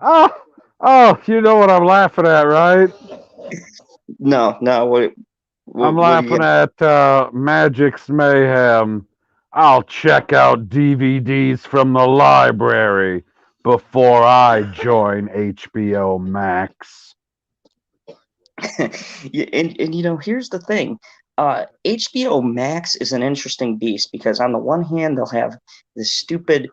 Oh, oh, you know what I'm laughing at, right? no. I'm What do you? laughing at Magic's Mayhem. I'll check out DVDs from the library before I join HBO Max. Yeah, and here's the thing. HBO Max is an interesting beast because on the one hand they'll have this stupid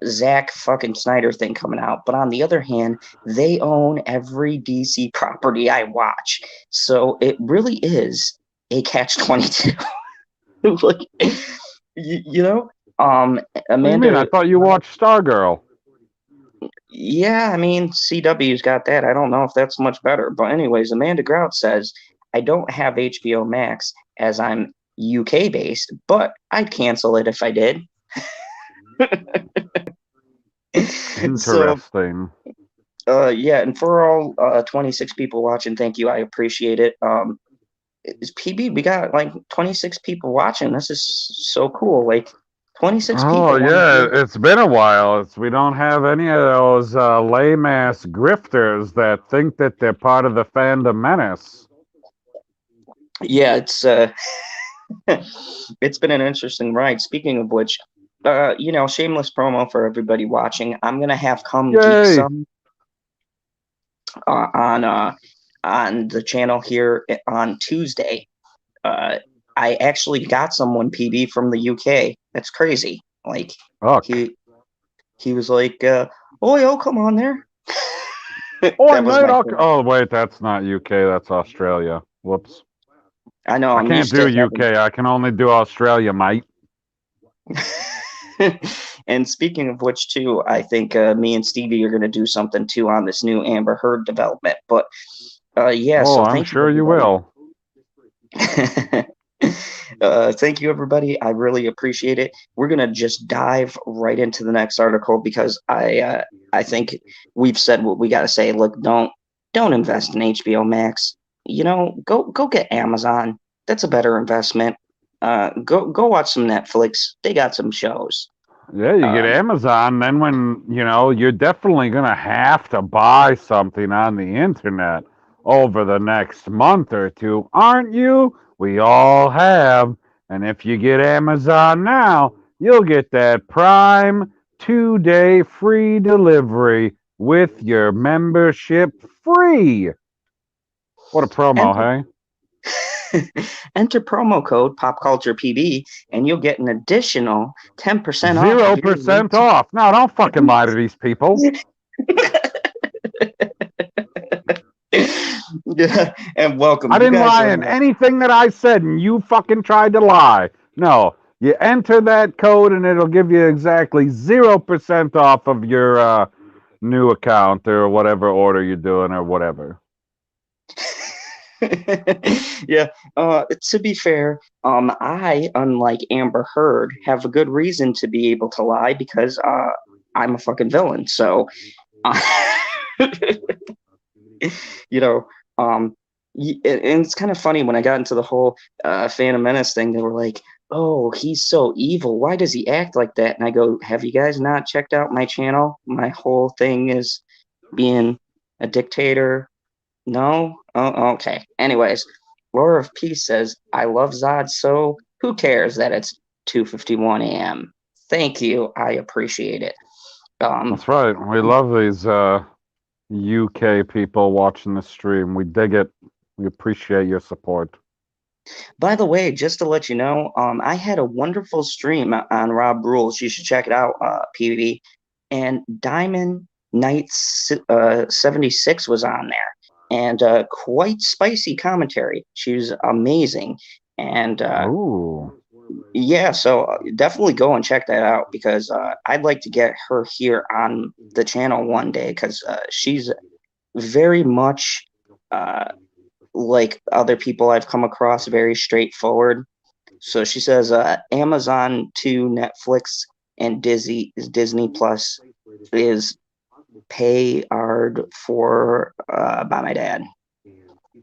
Zack fucking Snyder thing coming out, but on the other hand they own every DC property I watch, so it really is a catch-22. Like, you know, um, What do you mean? I Amanda. thought you watched Stargirl. Yeah, I mean, CW's got that. I don't know if that's much better. But anyways, Amanda Grout says, I don't have HBO Max as I'm UK based, but I'd cancel it if I did. So, Interesting. yeah, and for all 26 people watching, thank you. I appreciate it. It's PB, we got like 26 people watching. This is so cool. Like 26 Oh people want to yeah, hear. it's been a while. We don't have any of those lame ass grifters that think that they're part of the fandom menace. Yeah, it's been an interesting ride. Speaking of which, shameless promo for everybody watching. I'm gonna have Come Geek Yay! Some uh, on uh, on the channel here on Tuesday. Uh, I actually got someone PB from the UK. That's crazy. Like Ugh. he he was like, "Oh, yo, come on there." Oh, That was mate. my. Oh, wait, that's not UK. That's Australia. Whoops. I know. I I'm can't used do to having. UK. I can only do Australia, mate. And speaking of which, too, I think me and Stevie are going to do something too on this new Amber Heard development. But yeah, Oh, so I'm thank you, sure you everybody. will. Thank you, everybody. I really appreciate it. We're gonna just dive right into the next article because I think we've said what we got to say. Look, don't invest in HBO Max. Go get Amazon. That's a better investment. Go watch some Netflix. They got some shows. Yeah, you get Um, Amazon, then you're definitely going to have to buy something on the internet over the next month or two, aren't you? We all have. And if you get Amazon now, you'll get that Prime 2-day free delivery with your membership free. What a promo, enter hey? enter promo code PopCulturePB and you'll get an additional 10% off of your 0% off. No, don't fucking lie to these people. Yeah, and welcome. I You didn't guys lie are in anything that I said, and you fucking tried to lie. No, you enter that code, and it'll give you exactly 0% off of your new account or whatever order you're doing or whatever. yeah. To be fair, I, unlike Amber Heard, have a good reason to be able to lie because I'm a fucking villain. So, uh, you know, um, and it's kind of funny when I got into the whole Phantom Menace thing. They were like, "Oh, he's so evil. Why does he act like that?" And I go, "Have you guys not checked out my channel? My whole thing is being a dictator." No? Oh, okay. Anyways, Laura of Peace says, I love Zod, so who cares that it's 2:51 a.m.? Thank you. I appreciate it. Um, That's right. We love these UK people watching the stream. We dig it. We appreciate your support. by the way, just to let you know, I had a wonderful stream on Rob Rules. You should check it out, PvP. And Diamond Knights 76 was on there. And quite spicy commentary. She was amazing. And Ooh. yeah, so definitely go and check that out because I'd like to get her here on the channel one day because she's very much uh, like other people I've come across, very straightforward. So she says Amazon to Netflix and Disney Plus is paid for by my dad.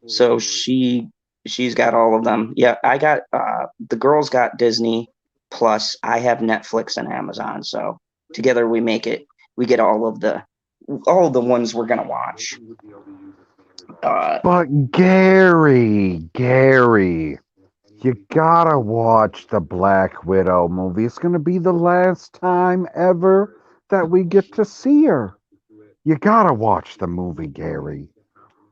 So she's got all of them. Yeah, I got the girls got Disney plus I have Netflix and Amazon. So together we make it we get all of the ones we're gonna watch. Uh But Gary, you gotta watch the Black Widow movie. It's gonna be the last time ever that we get to see her. You gotta watch the movie, Gary.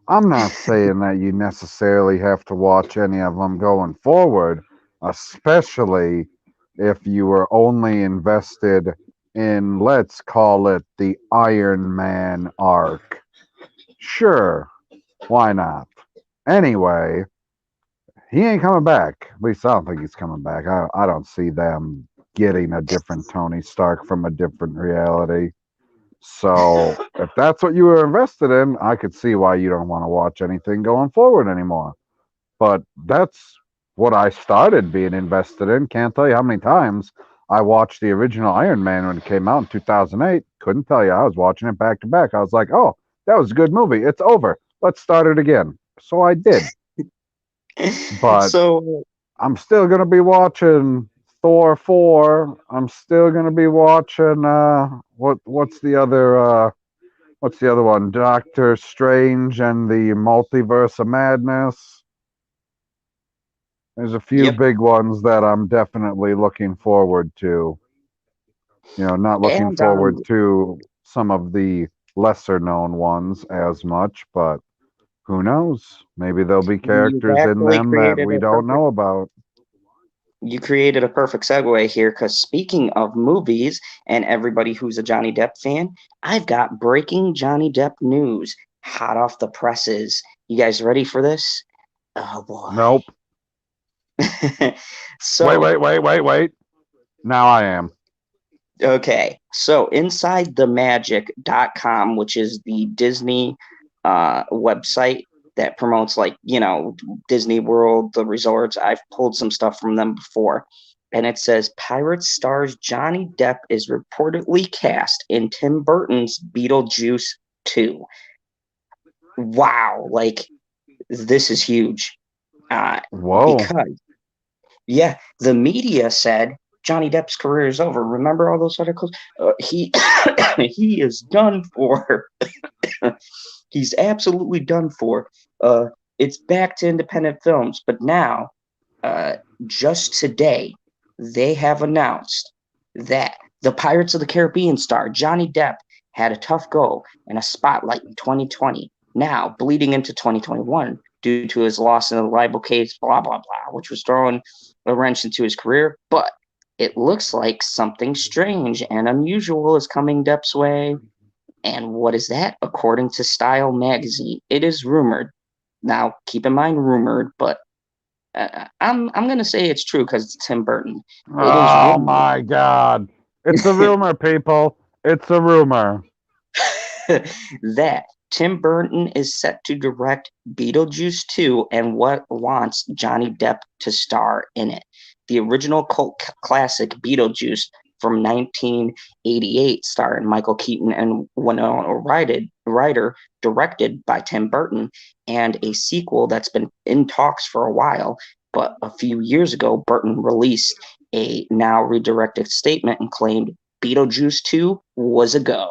I'm not saying that you necessarily have to watch any of them going forward, especially if you were only invested in, let's call it, the Iron Man arc. Sure, why not? Anyway, he ain't coming back. At least I don't think he's coming back. I don't see them getting a different Tony Stark from a different reality. So if that's what you were invested in, I could see why you don't want to watch anything going forward anymore. But that's what I started being invested in. Can't tell you how many times I watched the original Iron Man when it came out in 2008. Couldn't tell you. I was watching it back to back. I was like, oh, that was a good movie. It's over. Let's start it again. So I did. But so I'm still gonna be watching Thor 4. I'm still gonna be watching what's the other one? Doctor Strange and the Multiverse of Madness. There's a few yep. big ones that I'm definitely looking forward to. Not looking And forward to some of the lesser known ones as much, but who knows? Maybe there'll be you've characters in actually them that created we a don't perfect know about. you created a perfect segue here because speaking of movies and everybody who's a Johnny Depp fan, I've got breaking Johnny Depp news hot off the presses. You guys ready for this? Oh boy. Nope. Wait, So, wait, wait, wait, wait. Now I am. okay. So, InsideTheMagic.com, which is the Disney website that promotes, like, Disney World, the resorts. I've pulled some stuff from them before. And it says Pirates stars Johnny Depp is reportedly cast in Tim Burton's Beetlejuice 2. Wow. Like, this is huge. Whoa. Because yeah, the media said Johnny Depp's career is over. Remember all those articles? He he is done for. He's absolutely done for. It's back to independent films, but now, uh, just today, they have announced that the Pirates of the Caribbean star Johnny Depp had a tough go in a spotlight in 2020. Now bleeding into 2021 due to his loss in the libel case, blah blah blah, which was throwing a wrench into his career. But it looks like something strange and unusual is coming Depp's way. And what is that? According to Style magazine, it is rumored Now, keep in mind, rumored, but I'm gonna say it's true because it's Tim Burton. It is Oh rumored my God. It's a rumor, people. It's a rumor. that Tim Burton is set to direct Beetlejuice 2 and what wants Johnny Depp to star in it. The original cult classic Beetlejuice from 1988, starring Michael Keaton and Winona Ryder, directed by Tim Burton, and a sequel that's been in talks for a while. But a few years ago, Burton released a now redirected statement and claimed Beetlejuice 2 was a go.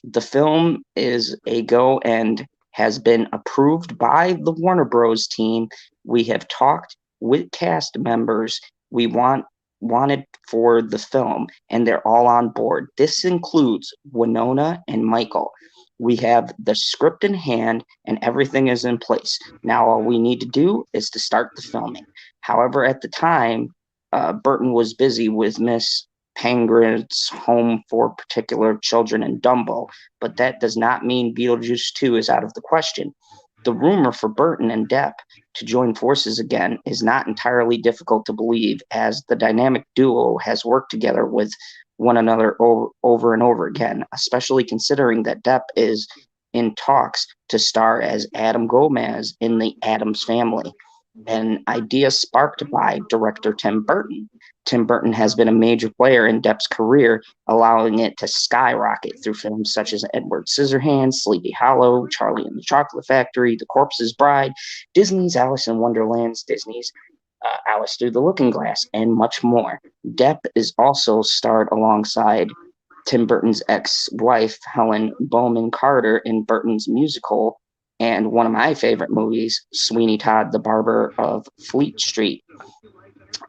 The film is a go and has been approved by the Warner Bros. Team. We have talked with cast members we wanted for the film, and they're all on board. This includes Winona and Michael. We have the script in hand and everything is in place. Now all we need to do is to start the filming. However, at the time, Burton was busy with Miss Penguin's Home for Particular Children in Dumbo, but that does not mean Beetlejuice 2 is out of the question. The rumor for Burton and Depp to join forces again is not entirely difficult to believe, as the dynamic duo has worked together with one another over and over again, especially considering that Depp is in talks to star as Adam Gomez in The Addams Family, an idea sparked by director Tim Burton. Tim Burton has been a major player in Depp's career, allowing it to skyrocket through films such as Edward Scissorhands, Sleepy Hollow, Charlie and the Chocolate Factory, The Corpse's Bride, Disney's Alice in Wonderland, Disney's Alice Through the Looking Glass, and much more. Depp is also starred alongside Tim Burton's ex-wife, Helen Bowman Carter, in Burton's musical and one of my favorite movies, Sweeney Todd, the Barber of Fleet Street.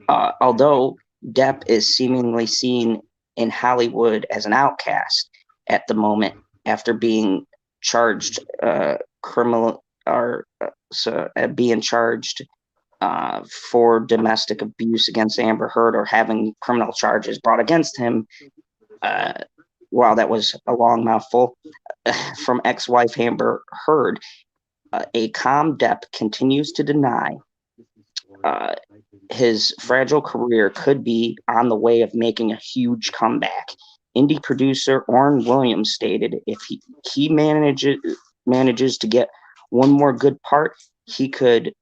Although Depp is seemingly seen in Hollywood as an outcast at the moment after being charged criminal or being charged for domestic abuse against Amber Heard, or having criminal charges brought against him. Wow, that was a long mouthful. From ex-wife Amber Heard, a calm Depp continues to deny his fragile career could be on the way of making a huge comeback. Indie producer Orrin Williams stated if he manages to get one more good part, he could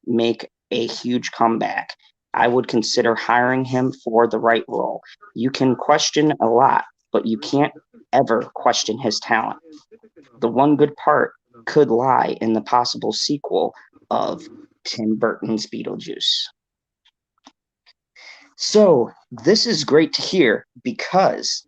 make a huge comeback. I would consider hiring him for the right role. You can question a lot, but you can't ever question his talent. The one good part could lie in the possible sequel of Tim Burton's Beetlejuice. So this is great to hear because,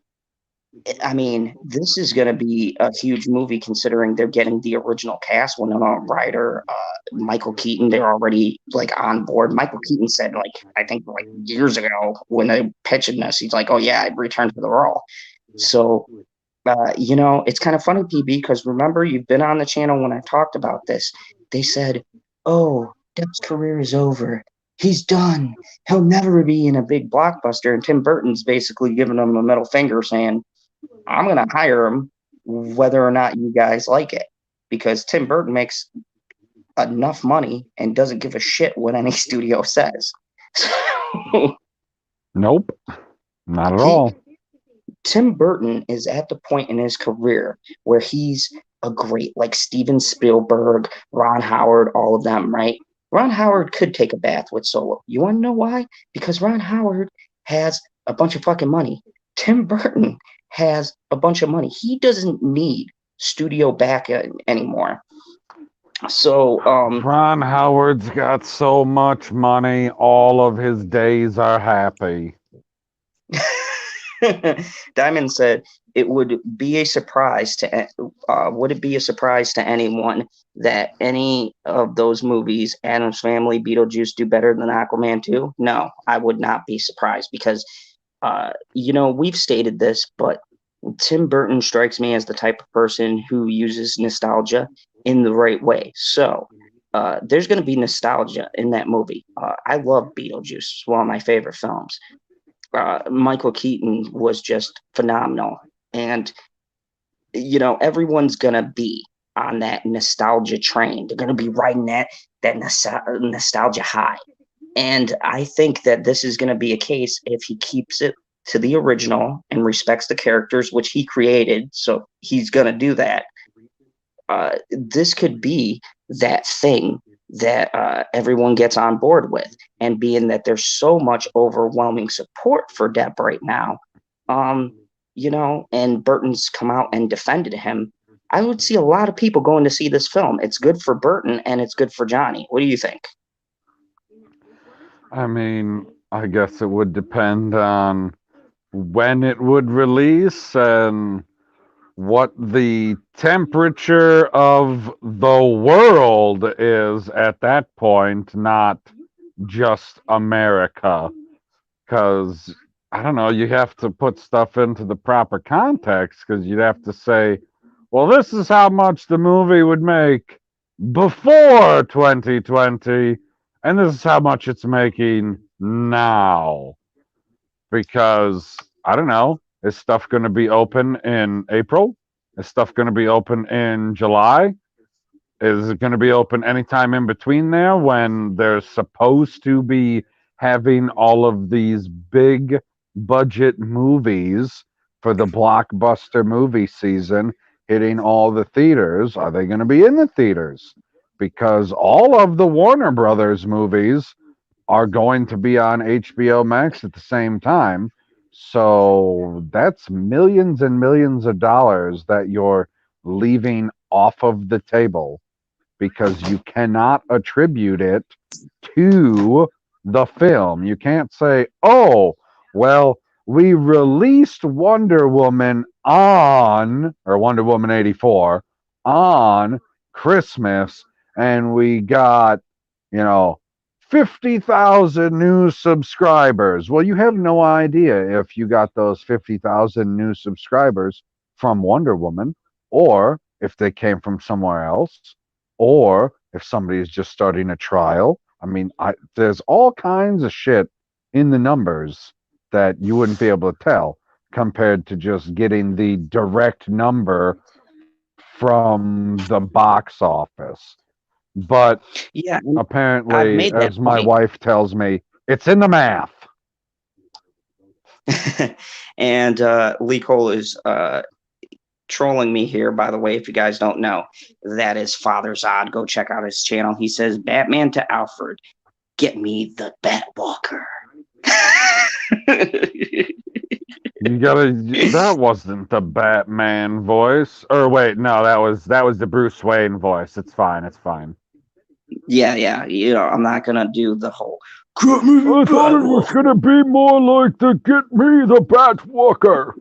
I mean, this is going to be a huge movie considering they're getting the original cast, Winona Ryder, Michael Keaton. They're already like on board. Michael Keaton said, like, I think like years ago when they pitched this, he's like, "Oh yeah, I'd return for the role." So, it's kind of funny, PB, because remember you've been on the channel when I talked about this. They said, "Oh, Depp's career is over. He's done. He'll never be in a big blockbuster." And Tim Burton's basically giving him a middle finger saying, I'm going to hire him whether or not you guys like it, because Tim Burton makes enough money and doesn't give a shit what any studio says. So, Nope. Not at he, all. Tim Burton is at the point in his career where he's a great, like Steven Spielberg, Ron Howard, all of them, right? Ron Howard could take a bath with Solo. You want to know why? Because Ron Howard has a bunch of fucking money. Tim Burton has a bunch of money. He doesn't need studio back anymore. So, Ron Howard's got so much money, all of his days are happy. Diamond said it would be a surprise to would it be a surprise to anyone that any of those movies, Addams Family, Beetlejuice, do better than Aquaman 2? No, I would not be surprised because we've stated this, but Tim Burton strikes me as the type of person who uses nostalgia in the right way. So there's going to be nostalgia in that movie. I love Beetlejuice. It's one of my favorite films. Michael Keaton was just phenomenal. And, everyone's going to be on that nostalgia train. They're going to be riding that nostalgia high. And I think that this is going to be a case if he keeps it to the original and respects the characters which he created. So he's going to do that. This could be that thing that everyone gets on board with. And being that there's so much overwhelming support for Depp right now, and Burton's come out and defended him, I would see a lot of people going to see this film. It's good for Burton and it's good for Johnny. What do you think? I mean, I guess it would depend on when it would release and what the temperature of the world is at that point, not just America. Because, I don't know, you have to put stuff into the proper context because you'd have to say, well, this is how much the movie would make before 2020, and this is how much it's making now. Because, I don't know, is stuff going to be open in April? Is stuff going to be open in July? Is it going to be open anytime in between there when they're supposed to be having all of these big budget movies for the blockbuster movie season hitting all the theaters? Are they going to be in the theaters? Because all of the Warner Brothers movies are going to be on HBO Max at the same time. So that's millions and millions of dollars that you're leaving off of the table because you cannot attribute it to the film. You can't say, oh, well, we released Wonder Woman or Wonder Woman 84 on Christmas, and we got, 50,000 new subscribers. Well, you have no idea if you got those 50,000 new subscribers from Wonder Woman, or if they came from somewhere else, or if somebody is just starting a trial. I mean, there's all kinds of shit in the numbers that you wouldn't be able to tell compared to just getting the direct number from the box office. But Yeah, I've apparently, made that as my point. wife tells me, it's in the math. And Lee Cole is trolling me here, by the way, if you guys don't know. That is Father Zod. Go check out his channel. He says, Batman to Alfred, get me the Batwalker. That wasn't the Batman voice. Or wait, no, that was the Bruce Wayne voice. It's fine. Yeah. I'm not gonna do the whole get me the I thought it was gonna be more like the get me the Batwalker.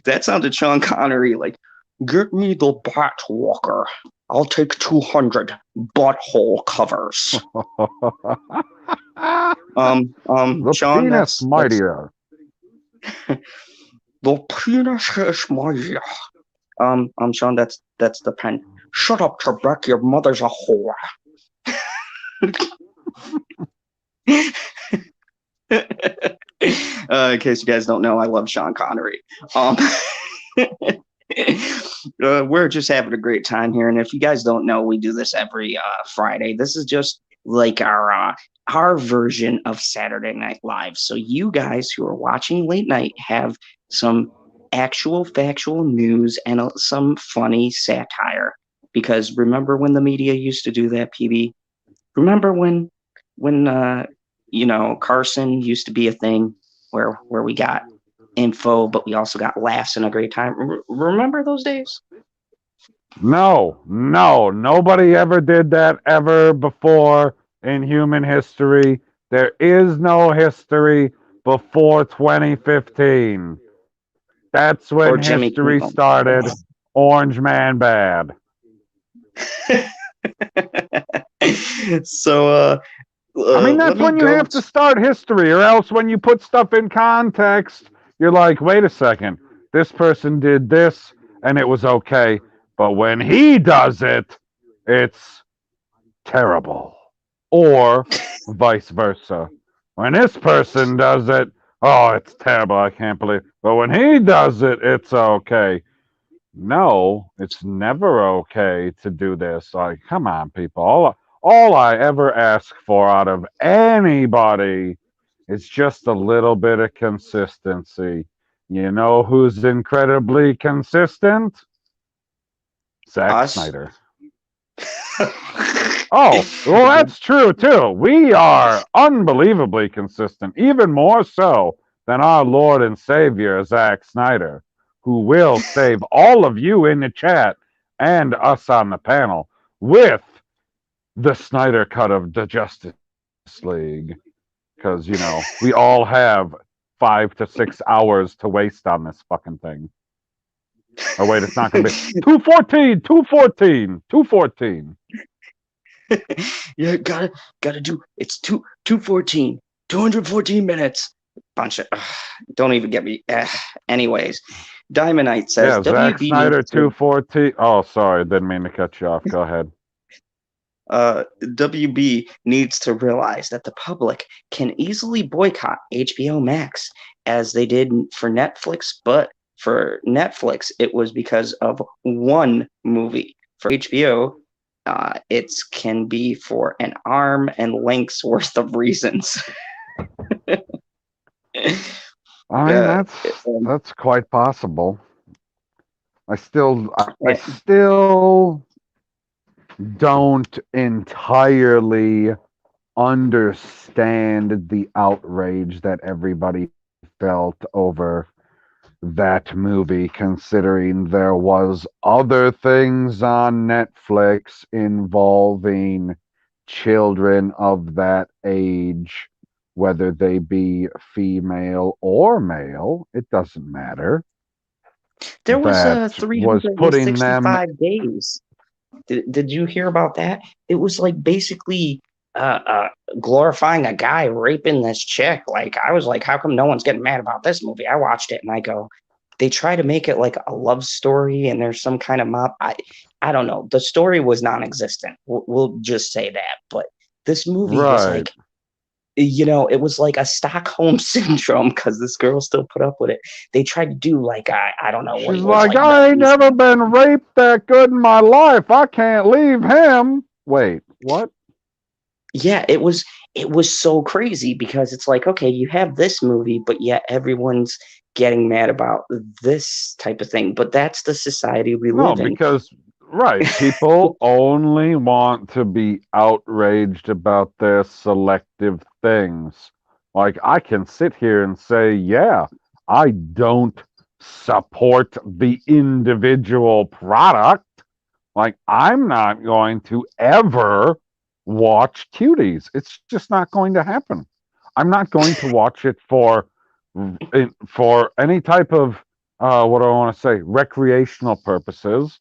That sounded Sean Connery like, get me the Batwalker. I'll take 200 butthole covers. The Sean, penis mightier. The penis is mightier. Sean, that's the pen. Shut up, Trebek. Your mother's a whore. In case you guys don't know, I love Sean Connery. We're just having a great time here, and if you guys don't know, we do this every Friday. This is just like our version of Saturday Night Live. So you guys who are watching late night have some actual factual news and some funny satire. Because remember when the media used to do that, PB? Remember when Carson used to be a thing where we got info, but we also got laughs and a great time. Remember those days? No, nobody ever did that ever before in human history. There is no history before 2015. That's when history started. Orange Man bad. So, I mean, that's when you have to start history, or else when you put stuff in context, you're like, wait a second, this person did this, and it was okay, but when he does it, it's terrible. Or vice versa. When this person does it, oh, it's terrible, I can't believe it. But when he does it, it's okay. No, it's never okay to do this. Like, come on, people. All I ever ask for out of anybody is just a little bit of consistency. You know who's incredibly consistent? Zack Us. Snyder. Oh, well, that's true too. We are unbelievably consistent, even more so than our Lord and Savior, Zack Snyder, who will save all of you in the chat and us on the panel with the Snyder cut of the Justice League. Because, we all have 5 to 6 hours to waste on this fucking thing. Oh, wait, it's not going to be 214, 214, 214. Yeah, gotta do. It's 214, 214 minutes. Bunch of don't even get me. Anyways, Diamond Knight says Yeah, Zack WB Snyder needs to 214. Oh, sorry, didn't mean to cut you off. Go ahead. WB needs to realize that the public can easily boycott HBO Max as they did for Netflix, but for Netflix it was because of one movie. For HBO, it can be for an arm and length's worth of reasons. I mean, that's quite possible. I still don't entirely understand the outrage that everybody felt over that movie, considering there was other things on Netflix involving children of that age, whether they be female or male, it doesn't matter. There was That was putting them. 365 days. Did you hear about that? It was like basically glorifying a guy raping this chick. Like, I was like, how come no one's getting mad about this movie? I watched it and I go, they try to make it like a love story and there's some kind of mob. I don't know. The story was non-existent. We'll just say that. But this movie was Right. like, it was like a Stockholm syndrome because this girl still put up with it. They tried to do like I don't know what She's it was like, I ain't never been raped that good in my life. I can't leave him. Wait, what? Yeah, it was so crazy because it's like, okay, you have this movie, but yet everyone's getting mad about this type of thing. But that's the society we live in. Because right, people only want to be outraged about their selective things. Like, I can sit here and say, yeah, I don't support the individual product. Like, I'm not going to ever watch Cuties. It's just not going to happen. I'm not going to watch it for any type of what do I want to say, recreational purposes.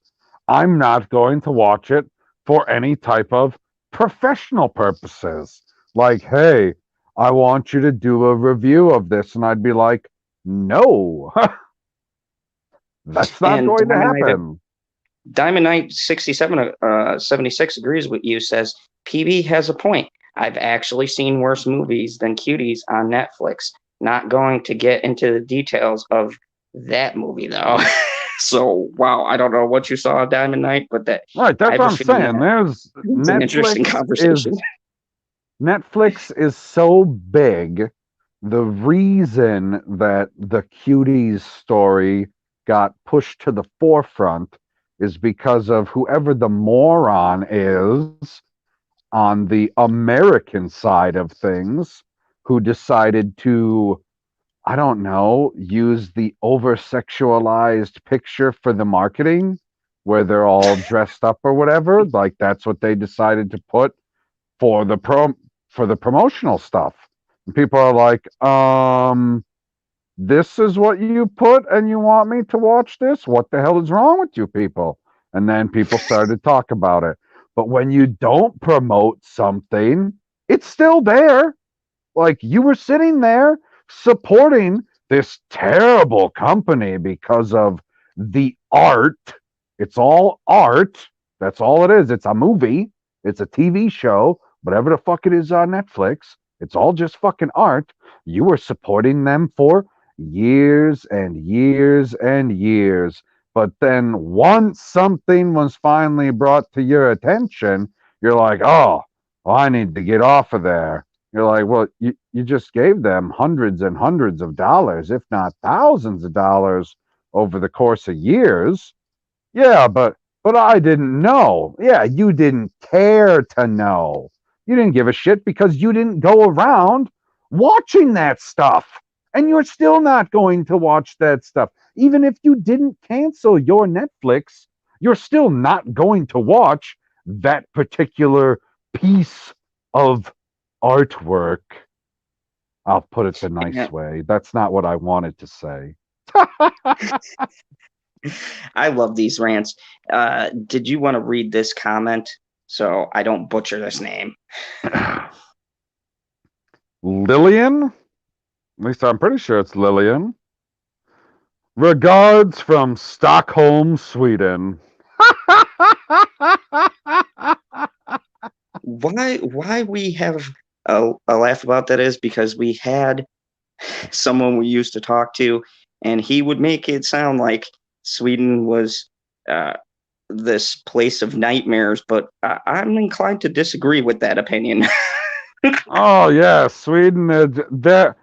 I'm not going to watch it for any type of professional purposes. Like, hey, I want you to do a review of this, and I'd be like, no, that's not going to happen. Diamond Knight 76 agrees with you, says PB has a point. I've actually seen worse movies than Cuties on Netflix. Not going to get into the details of that movie though. So wow, I don't know what you saw Diamond Knight, but that's what I'm saying. There's an interesting conversation. Netflix is so big. The reason that the Cuties story got pushed to the forefront is because of whoever the moron is on the American side of things who decided to, I don't know, use the over sexualized picture for the marketing where they're all dressed up or whatever. Like, that's what they decided to put for the promotional stuff. And people are like, this is what you put and you want me to watch this? What the hell is wrong with you people? And then people started to talk about it. But when you don't promote something, it's still there. Like, you were sitting there supporting this terrible company because of the art. It's all art. That's all it is. It's a movie. It's a TV show. Whatever the fuck it is on Netflix. It's all just fucking art. You were supporting them for years and years and years. But then once something was finally brought to your attention, you're like, oh, well, I need to get off of there. You're like, well, you just gave them hundreds and hundreds of dollars, if not thousands of dollars over the course of years. Yeah, but I didn't know. Yeah, you didn't care to know. You didn't give a shit because you didn't go around watching that stuff. And you're still not going to watch that stuff. Even if you didn't cancel your Netflix, you're still not going to watch that particular piece of artwork. I'll put it the Yeah, nice way. That's not what I wanted to say. I love these rants. Did you want to read this comment so I don't butcher this name? Lillian? At least I'm pretty sure it's Lillian. Regards from Stockholm, Sweden. Why we have a laugh about that is because we had someone we used to talk to, and he would make it sound like Sweden was uh, this place of nightmares, but I'm inclined to disagree with that opinion. Oh yeah, Sweden is they're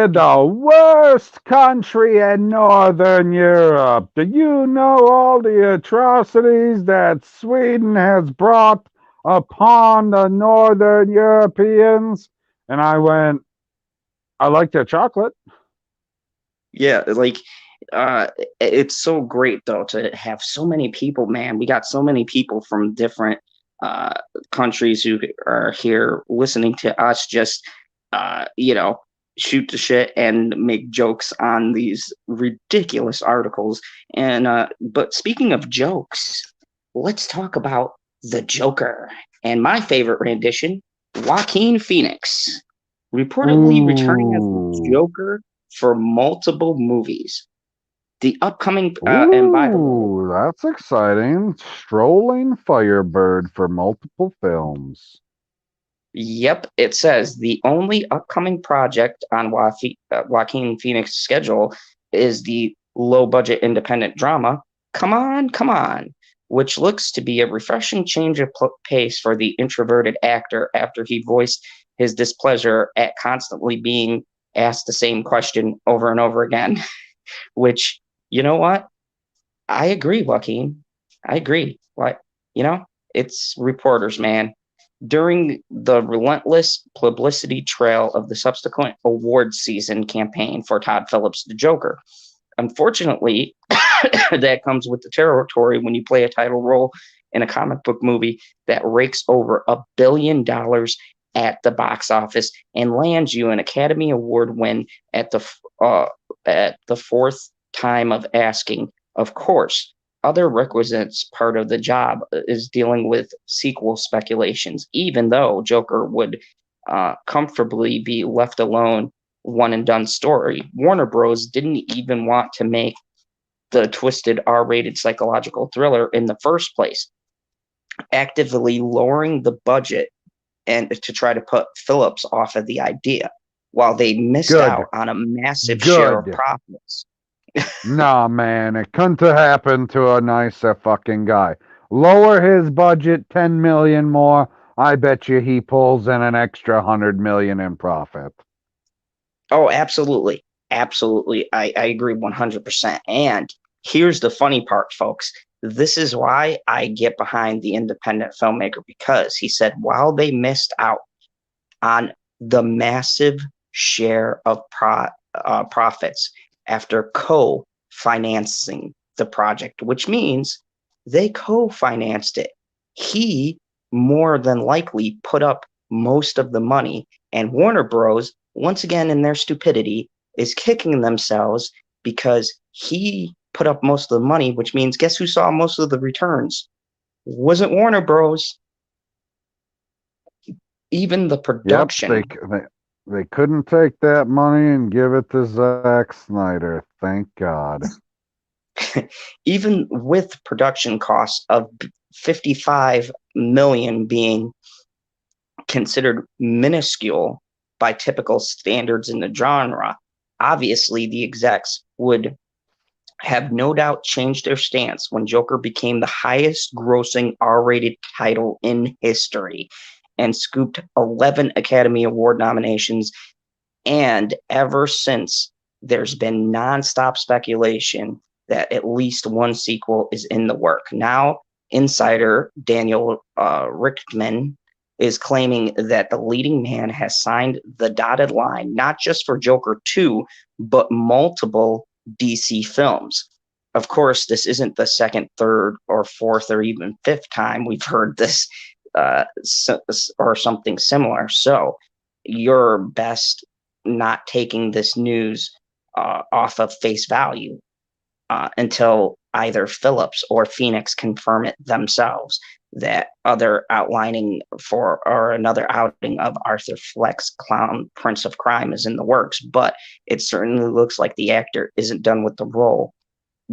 the worst country in Northern Europe. Do you know all the atrocities that Sweden has brought upon the Northern Europeans? And I went, I like their chocolate. Yeah, like it's so great though to have so many people, man. We got so many people from different uh countries who are here listening to us just shoot the shit and make jokes on these ridiculous articles. And but speaking of jokes, let's talk about the Joker and my favorite rendition, Joaquin Phoenix, reportedly returning as the Ooh. Joker for multiple movies. The upcoming, and by the way, Ooh, that's exciting. Strolling Firebird for multiple films. yep, it says the only upcoming project on Joaquin Phoenix's schedule is the low budget independent drama, Come On, Come On, which looks to be a refreshing change of pace for the introverted actor after he voiced his displeasure at constantly being asked the same question over and over again. Which, you know what? I agree, Joaquin. I agree. What, you know, it's reporters, man. During the relentless publicity trail of the subsequent awards season campaign for Todd Phillips' The Joker. Unfortunately, that comes with the territory when you play a title role in a comic book movie that rakes over $1 billion at the box office and lands you an Academy Award win at uh, the fourth time of asking. Of course, other requisites part of the job is dealing with sequel speculations, even though Joker would comfortably be left alone, one and done story. Warner Bros. Didn't even want to make the twisted R-rated psychological thriller in the first place, actively lowering the budget and to try to put Phillips off of the idea, while they missed Good. out on a massive share of Good. profits. Nah, man, it couldn't have happened to a nicer fucking guy. Lower his budget 10 million more. I bet you he pulls in an extra 100 million in profit. Oh, absolutely. Absolutely. I agree 100%. And here's the funny part, folks. This is why I get behind the independent filmmaker, because he said while they missed out on the massive share of profits after co-financing the project, which means they co-financed it. He more than likely put up most of the money, and Warner Bros., once again in their stupidity, is kicking themselves because he put up most of the money, which means guess who saw most of the returns? Wasn't Warner Bros. Even the Yep, production, they couldn't take that money and give it to Zack Snyder. Thank God. even with production costs of 55 million being considered minuscule by typical standards in the genre, obviously the execs would have no doubt changed their stance when Joker became the highest grossing R-rated title in history and scooped 11 Academy Award nominations. And ever since, there's been nonstop speculation that at least one sequel is in the work. Now, insider Daniel Richtman is claiming that the leading man has signed the dotted line, not just for Joker 2, but multiple DC films. Of course, this isn't the second, third, or fourth, or even fifth time we've heard this or something similar. So, your best not taking this news off of face value until either Phillips or Phoenix confirm it themselves that other outlining for or another outing of Arthur Fleck's clown Prince of Crime is in the works. But it certainly looks like the actor isn't done with the role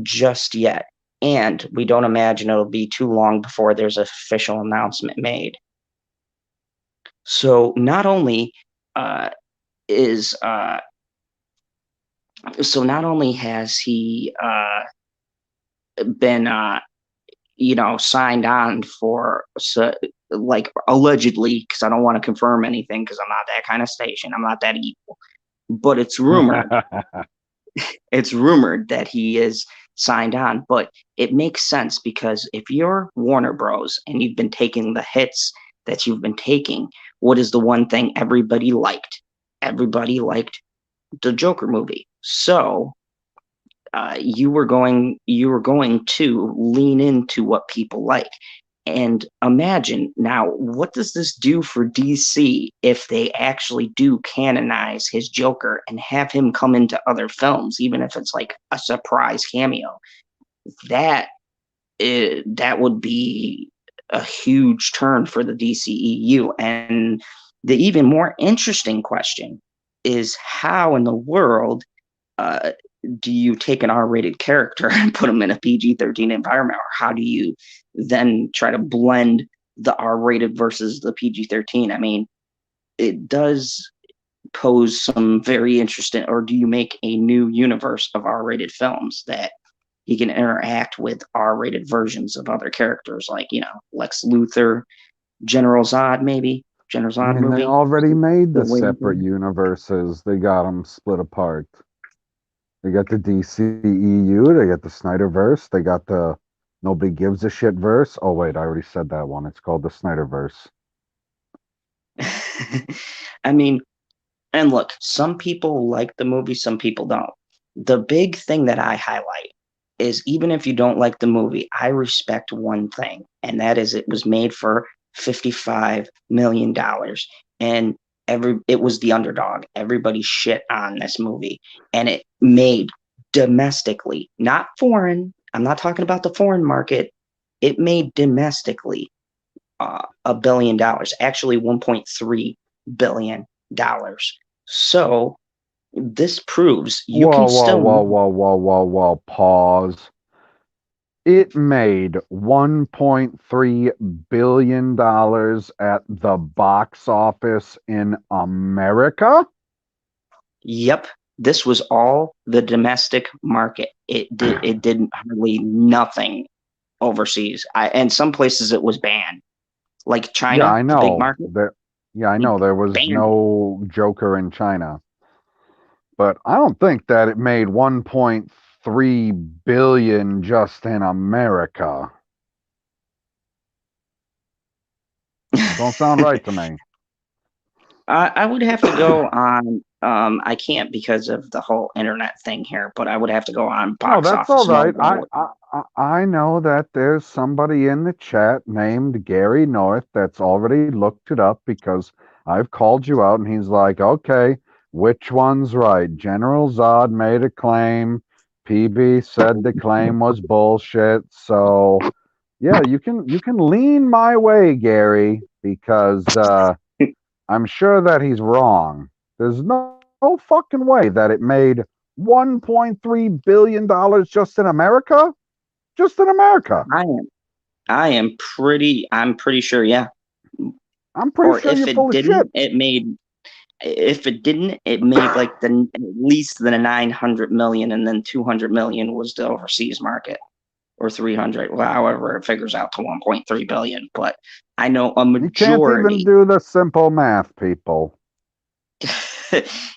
just yet. And we don't imagine it'll be too long before there's an official announcement made. So not only is so not only has he been signed on for like allegedly, because I don't want to confirm anything because I'm not that kind of station, I'm not that evil, but it's rumored that he is signed on. But it makes sense because if you're Warner Bros and you've been taking the hits that you've been taking, what is the one thing everybody liked? Everybody liked the Joker movie. So you were going to lean into what people like. And imagine now, what does this do for DC if they actually do canonize his Joker and have him come into other films, even if it's like a surprise cameo? That would be a huge turn for the DCEU. And the even more interesting question is, how in the world do you take an R-rated character and put him in a PG-13 environment, or how do you then try to blend the R-rated versus the PG-13? I mean, it does pose some very interesting. Or do you make a new universe of R-rated films that he can interact with R-rated versions of other characters, like Lex Luthor, General Zod, maybe General I Zod mean, they movie? already made the separate universes. They got them split apart. They got the DCEU, they got the Snyderverse, they got the Nobody Gives a Shit verse. Oh wait, I already said that one. It's called the Snyderverse. I mean, and look, some people like the movie, some people don't. The big thing that I highlight is, even if you don't like the movie, I respect one thing, and that is it was made for $55 million. And it was the underdog. Everybody shit on this movie. And it made domestically, not foreign. I'm not talking about the foreign market. It made domestically $1 billion, actually $1.3 billion. So this proves you can still. Whoa. Pause. It made $1.3 billion at the box office in America? Yep. This was all the domestic market. It did hardly nothing overseas. And some places it was banned. Like China, Yeah, I the big know. market. There was Banned. no Joker in China. But I don't think that it made 1.3 billion just in America. Don't sound right to me. I would have to go on. I can't because of the whole internet thing here, but I would have to go on No, box that's all office right. mobile. I know that there's somebody in the chat named Gary North that's already looked it up because I've called you out, and he's like, okay, which one's right? General Zod made a claim. PB said the claim was bullshit. So yeah, you can lean my way, Gary, because I'm sure that he's wrong. There's no fucking way that it made $1.3 billion just in America? Just in America. I'm pretty sure, yeah. I'm pretty sure If you're it full of didn't, shit. it made if it didn't, it made like at least the 900 million, and then 200 million was the overseas market, or 300, well, however it figures out to 1.3 billion. But I know a You can't even majority. do the simple math, people.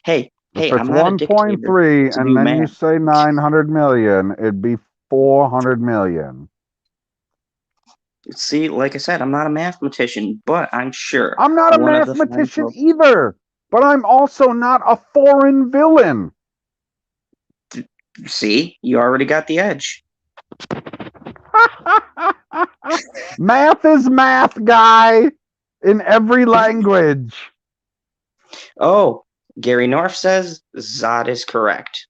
Hey, If hey, it's I'm not a dictator 1.3 to and do then you math. say 900 million, it'd be 400 million. See, like I said, I'm not a mathematician, but I'm sure I'm not a one of the fine mathematician folks. either, but I'm also not a foreign villain. See, you already got the edge. Math is math, guy, in every language. Oh, Gary North says Zod is correct.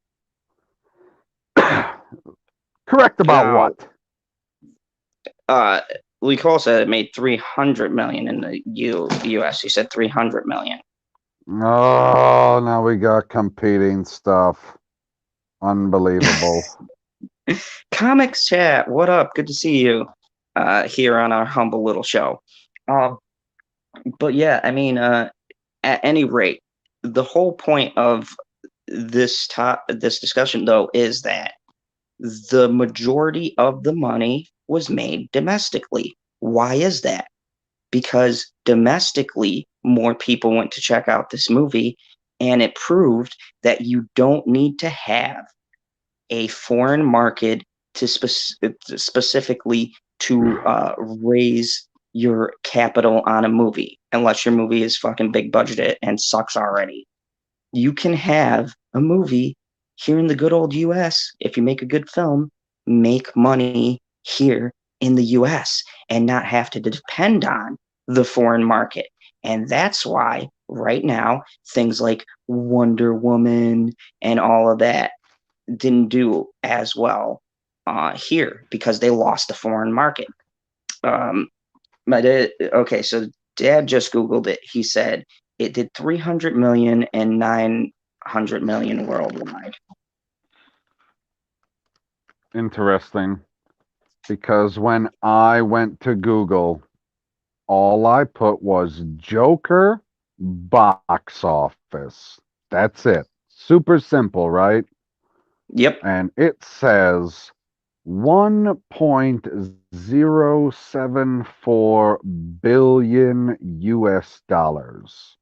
Correct about Now, what? Lee Cole said it made 300 million in the U.S. He said 300 million. Oh, now we got competing stuff. Unbelievable. Comics chat, what up? Good to see you here on our humble little show. Um, but yeah, I mean, at any rate, the whole point of this discussion though is that the majority of the money was made domestically. Why is that? Because domestically, more people went to check out this movie, and it proved that you don't need to have a foreign market to specifically to raise your capital on a movie, unless your movie is fucking big budgeted and sucks already. You can have a movie here in the good old US, if you make a good film, make money here in the US and not have to depend on the foreign market. And that's why right now things like Wonder Woman and all of that didn't do as well here because they lost the foreign market. Um, my dad, okay, so dad just Googled it. He said it did 300 million and 900 million worldwide. Interesting. Because when I went to Google, all I put was Joker box office. That's it. Super simple, right? Yep. And it says 1.074 billion US dollars.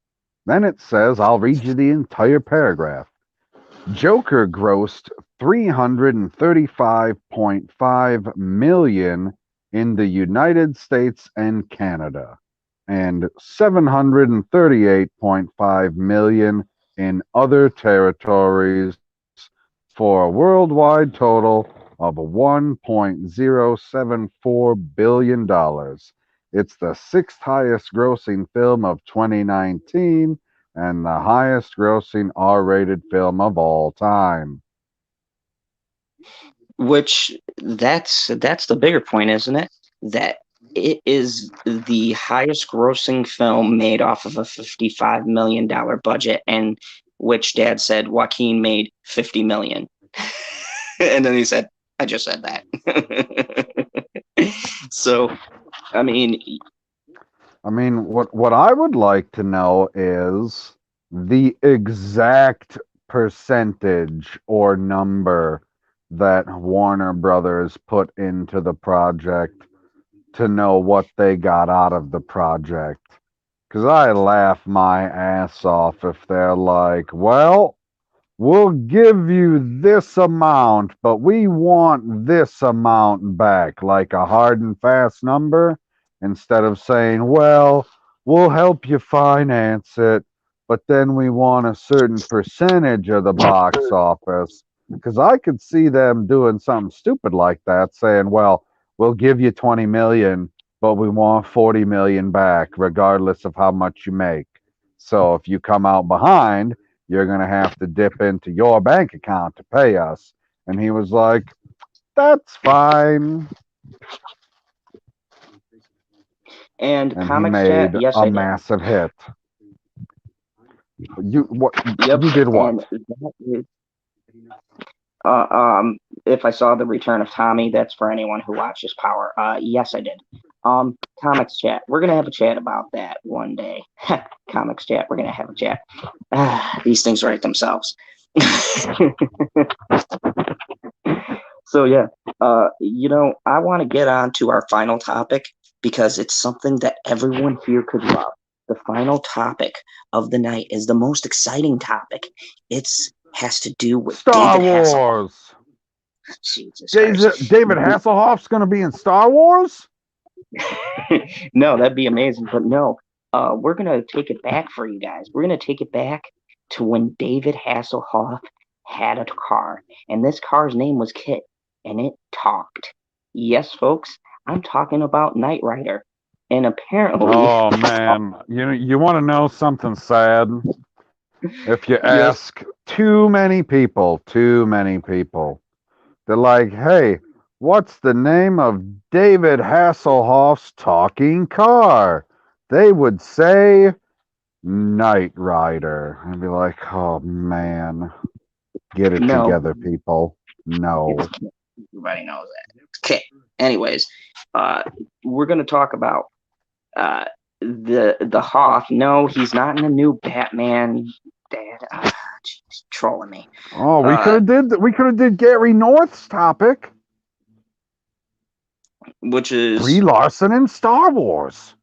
Then it says, I'll read you the entire paragraph. Joker grossed 335.5 million in the United States and Canada and 738.5 million in other territories for a worldwide total of $1.074 billion. It's the sixth highest grossing film of 2019 and the highest grossing R-rated film of all time. Which that's the bigger point, isn't it? That it is the highest grossing film made off of a $55 million budget, and which dad said Joaquin made 50 million. And then he said, I just said that. So, I mean, What I would like to know is the exact percentage or number that Warner Brothers put into the project to know what they got out of the project. Because I laugh my ass off if they're like, well, we'll give you this amount, but we want this amount back, like a hard and fast number, instead of saying, well, we'll help you finance it, but then we want a certain percentage of the box office. Because I could see them doing something stupid like that, saying, well, we'll give you 20 million, but we want 40 million back, regardless of how much you make. So if you come out behind, you're going to have to dip into your bank account to pay us. And he was like, that's fine. and And he comics chat, made yes, a I did. massive hit. You what Yep, you did what? and that is If I saw the Return of Tommy, that's for anyone who watches Power. Yes, I did. Comics chat. We're gonna have a chat about that one day. Comics chat. We're gonna have a chat. These things write themselves. So yeah, I want to get on to our final topic because it's something that everyone here could love. The final topic of the night is the most exciting topic. It's has to do with Star David Hasselhoff. Wars. Jesus Christ. David Hasselhoff's going to be in Star Wars? No, that'd be amazing, but no. We're gonna take it back for you guys. We're gonna take it back to when David Hasselhoff had a car, and this car's name was Kit, and it talked. Yes, folks, I'm talking about Knight Rider, and apparently, Oh man, you want to know something sad? If you yes, ask too many people, they're like, "Hey, what's the name of David Hasselhoff's talking car?" They would say Knight Rider. I'd be like, "Oh man, get it no, together, people." No. it's Kit. Everybody knows that. It's Kit. Anyways, uh, we're gonna talk about the Hoff. No, he's not in the new Batman. Dad, trolling me. Oh, we could have did Gary North's topic. Which is Brie Larson in Star Wars.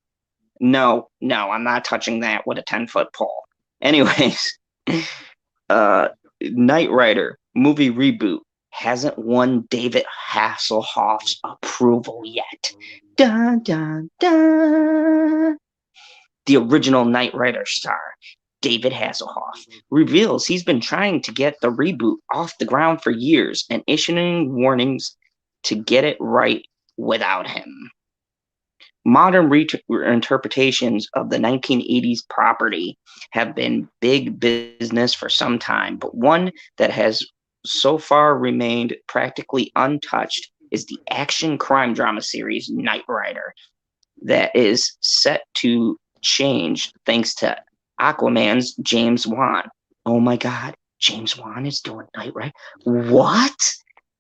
no, I'm not touching that with a 10-foot pole. Anyways, Knight Rider movie reboot hasn't won David Hasselhoff's approval yet. Dun dun dun. The original Knight Rider star, David Hasselhoff, reveals he's been trying to get the reboot off the ground for years and issuing warnings to get it right without him. Modern interpretations of the 1980s property have been big business for some time, but one that has so far remained practically untouched is the action crime drama series Knight Rider, that is set to change thanks to Aquaman's James Wan. Oh my God, James Wan is doing Knight Rider. What?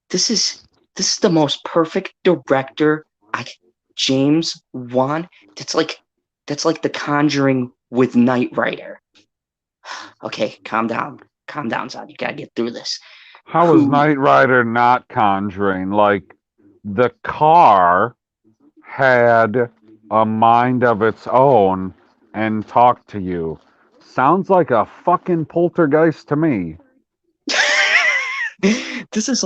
This is the most perfect director. James Wan. That's like The Conjuring with Knight Rider. Okay, calm down, son. You gotta get through this. How is Knight Rider not Conjuring? Like, the car had a mind of its own and talked to you. Sounds like a fucking poltergeist to me. this is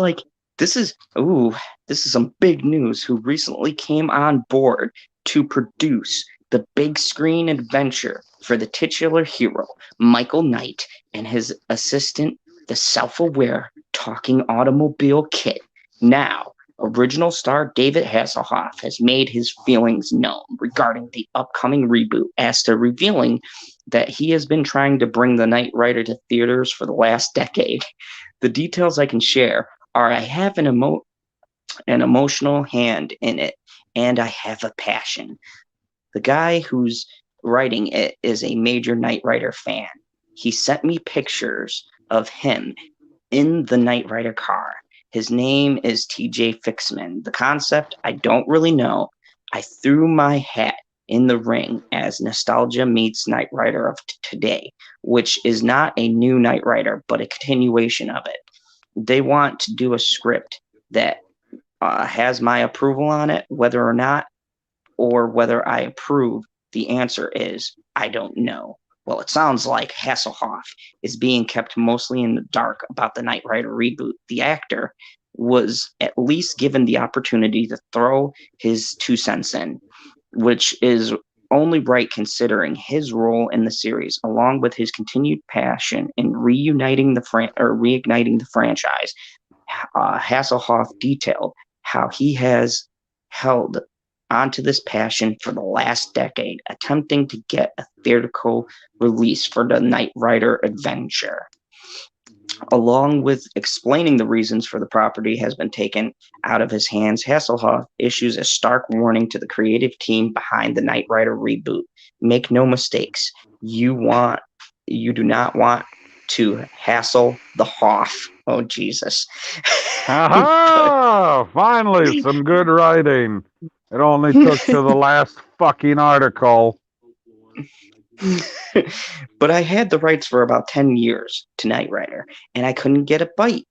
some big news. Who recently came on board to produce the big screen adventure for the titular hero, Michael Knight, and his assistant, the self-aware talking automobile Kit. Now, original star David Hasselhoff has made his feelings known regarding the upcoming reboot, as to revealing that he has been trying to bring the Knight Rider to theaters for the last decade. The details I can share are I have an emotional hand in it, and I have a passion. The guy who's writing it is a major Knight Rider fan. He sent me pictures of him in the Knight Rider car. His name is TJ Fixman. The concept, I don't really know. I threw my hat in the ring as nostalgia meets Knight Rider of today, which is not a new Knight Rider, but a continuation of it. They want to do a script that has my approval on it, whether or not, or whether I approve. The answer is, I don't know. Well, it sounds like Hasselhoff is being kept mostly in the dark about the Knight Rider reboot. The actor was at least given the opportunity to throw his 2 cents in, which is only right considering his role in the series, along with his continued passion in reigniting the franchise. Hasselhoff detailed how he has held onto this passion for the last decade, attempting to get a theatrical release for the Knight Rider adventure. Along with explaining the reasons for the property has been taken out of his hands, Hasselhoff issues a stark warning to the creative team behind the Knight Rider reboot. Make no mistakes, you do not want to hassle the Hoff. Oh, Jesus. But Aha! Finally, some good writing. It only took to the last fucking article. but I had the rights for about 10 years to Knight Rider, and I couldn't get a bite.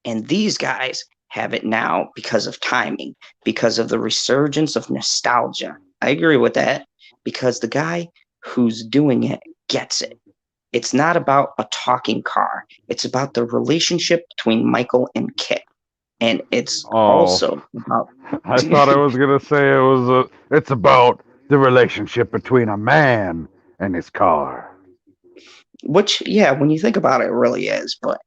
And these guys have it now because of timing, because of the resurgence of nostalgia. I agree with that, because the guy who's doing it gets it. It's not about a talking car. It's about the relationship between Michael and Kit. And it's Oh, also about I thought I was gonna say it's about the relationship between a man and his car. which, yeah, when you think about it, it really is. But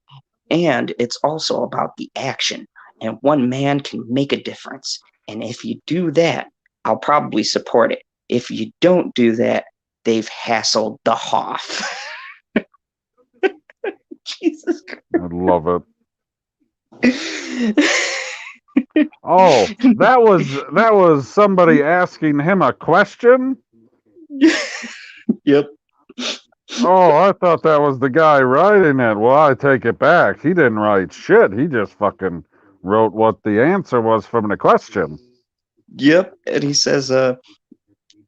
and it's also about the action. And one man can make a difference. And if you do that, I'll probably support it. If you don't do that, they've hassled the Hoff. Jesus I love it. Christ. Oh, that was somebody asking him a question? Yep. Oh, I thought that was the guy writing it. Well, I take it back. He didn't write shit. He just fucking wrote what the answer was from the question. Yep. And he says,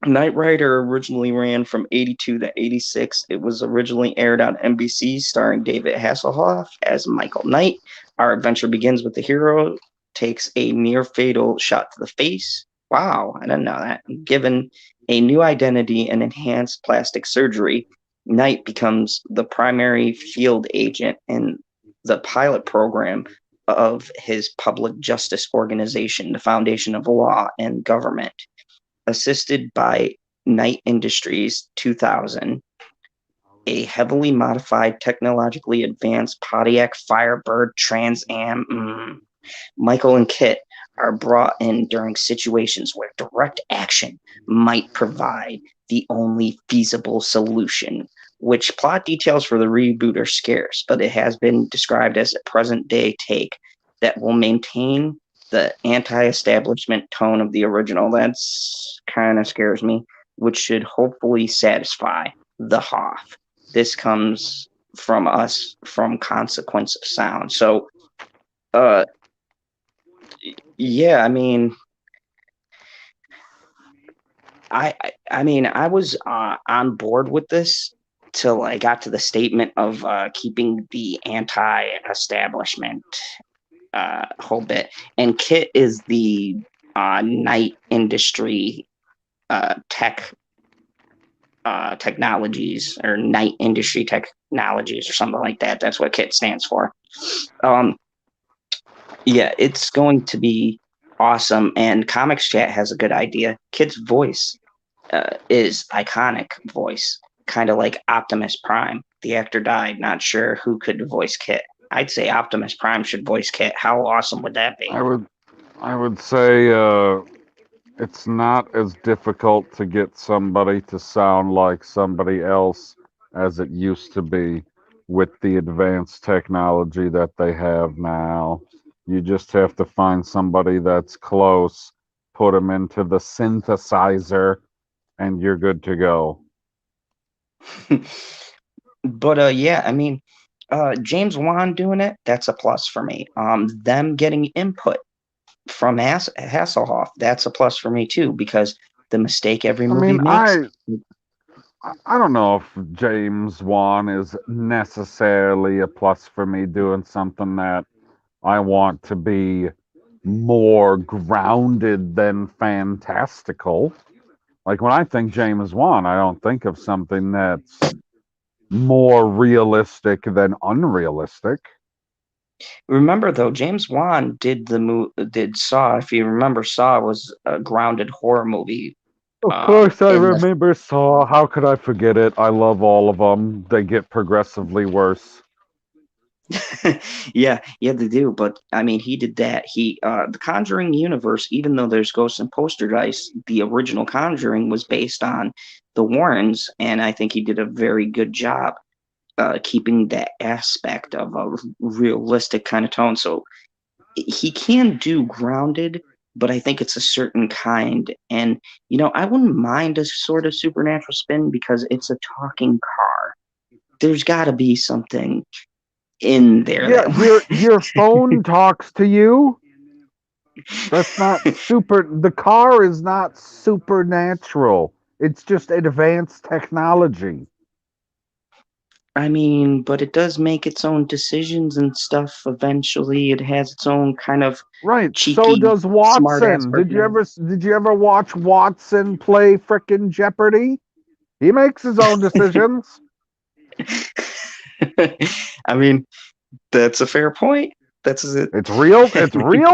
Knight Rider originally ran from 82 to 86. It was originally aired on NBC, starring David Hasselhoff as Michael Knight. Our adventure begins with the hero takes a near fatal shot to the face. Wow, I didn't know that. Given a new identity and enhanced plastic surgery, Knight becomes the primary field agent in the pilot program of his public justice organization, the Foundation of Law and Government. Assisted by Knight Industries 2000, a heavily modified, technologically advanced Pontiac Firebird Trans Am. Michael and Kit are brought in during situations where direct action might provide the only feasible solution, which plot details for the reboot are scarce, but it has been described as a present day take that will maintain the anti-establishment tone of the original. That's kind of scares me, which should hopefully satisfy the Hoff. This comes from us from Consequence of Sound. So, uh, yeah, I mean, I was on board with this till I got to the statement of keeping the anti-establishment whole bit. And Kit is the Night Industry tech technologies or Night Industry Technologies or something like that. That's what Kit stands for. Um, yeah, it's going to be awesome. And Comics Chat has a good idea. Kit's voice is iconic voice, kind of like Optimus Prime. The actor died. Not sure who could voice Kit. I'd say Optimus Prime should voice Kit. How awesome would that be? I would I would say it's not as difficult to get somebody to sound like somebody else as it used to be with the advanced technology that they have now. You just have to find somebody that's close, put them into the synthesizer, and you're good to go. But yeah, I mean, James Wan doing it, that's a plus for me. Them getting input from Hasselhoff, that's a plus for me too, because the mistake every I movie mean, makes. I don't know if James Wan is necessarily a plus for me doing something that I want to be more grounded than fantastical. Like when I think James Wan, I don't think of something that's more realistic than unrealistic. Remember though, James Wan did Saw. If you remember, Saw was a grounded horror movie. Of course, I In the remember Saw. How could I forget it? I love all of them. They get progressively worse. yeah, they do. But I mean, he did that. The Conjuring universe, even though there's ghosts and poltergeists, the original Conjuring was based on the Warrens, and I think he did a very good job keeping that aspect of a realistic kind of tone. So he can do grounded, but I think it's a certain kind. And I wouldn't mind a sort of supernatural spin because it's a talking car. there's got to be something in there Yeah, that your phone talks to you. That's not super. The car is not supernatural. It's just advanced technology. I mean, but it does make its own decisions and stuff eventually. It has its own kind of Right. So cheeky, does smart ass Watson. personality. Did you ever watch Watson play frickin' Jeopardy? He makes his own decisions. I mean, that's a fair point. That's it. It's real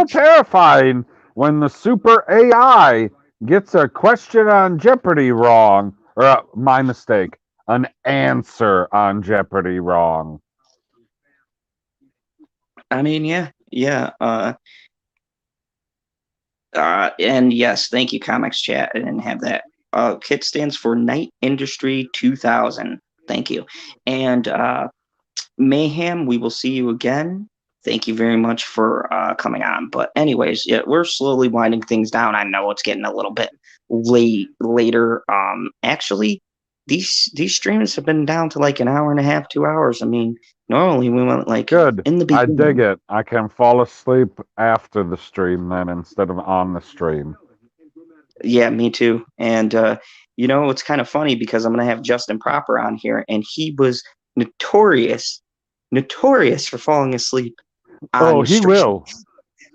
terrifying when the super AI gets a question on Jeopardy wrong. Or my mistake. An answer on Jeopardy wrong. I mean, yeah, yeah. And yes, thank you, Comics Chat. I didn't have that. KIT stands for Night Industry 2000. Thank you. And Mayhem, we will see you again. Thank you very much for coming on. But anyways, yeah, we're slowly winding things down. I know it's getting a little bit later. Actually, these streams have been down to like an hour and a half, 2 hours. I mean, normally we went like Good. in the I dig beginning. it. I can fall asleep after the stream then instead of on the stream. Yeah, me too. And it's kind of funny because I'm gonna have Justin Proper on here, and he was notorious for falling asleep on Oh, the he stream. will.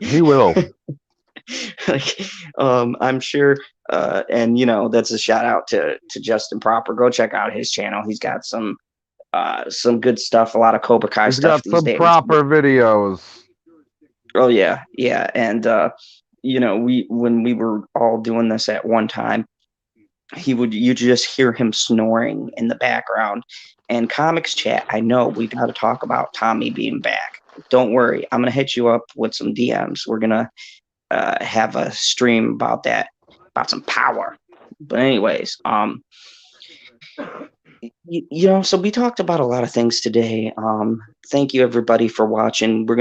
He will. Like, I'm sure, and that's a shout out to Justin Proper. Go check out his channel. He's got some good stuff, a lot of Cobra Kai He's stuff got these some days. proper videos. Oh yeah, yeah, and we when we were all doing this at one time, you just hear him snoring in the background. And Comics Chat, I know we got to talk about Tommy being back. Don't worry, I'm gonna hit you up with some DMs. We're gonna have a stream about that, about some power. But anyways, so we talked about a lot of things today. Thank you everybody for watching. We're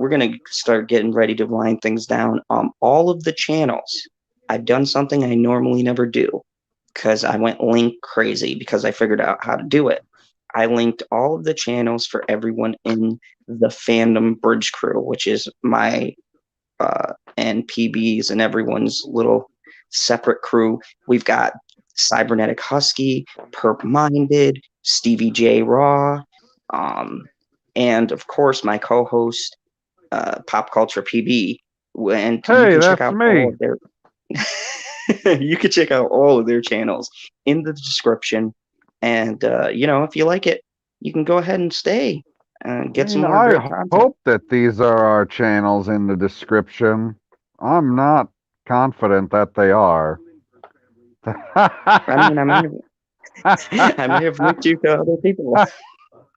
gonna start getting ready to wind things down. All of the channels, I've done something I normally never do because I went link crazy because I figured out how to do it. I linked all of the channels for everyone in the fandom bridge crew, which is my and PBs and everyone's little separate crew. We've got Cybernetic Husky, Perp Minded, Stevie J Raw, um, and of course my co-host Pop Culture PB. And you Hey, can check that's out all me. of their you can check out all of their channels in the description. And if you like it, you can go ahead and stay and I get some mean, more great I content. hope that these are our channels in the description. I'm not confident that they are. I mean, I may have linked you to other people.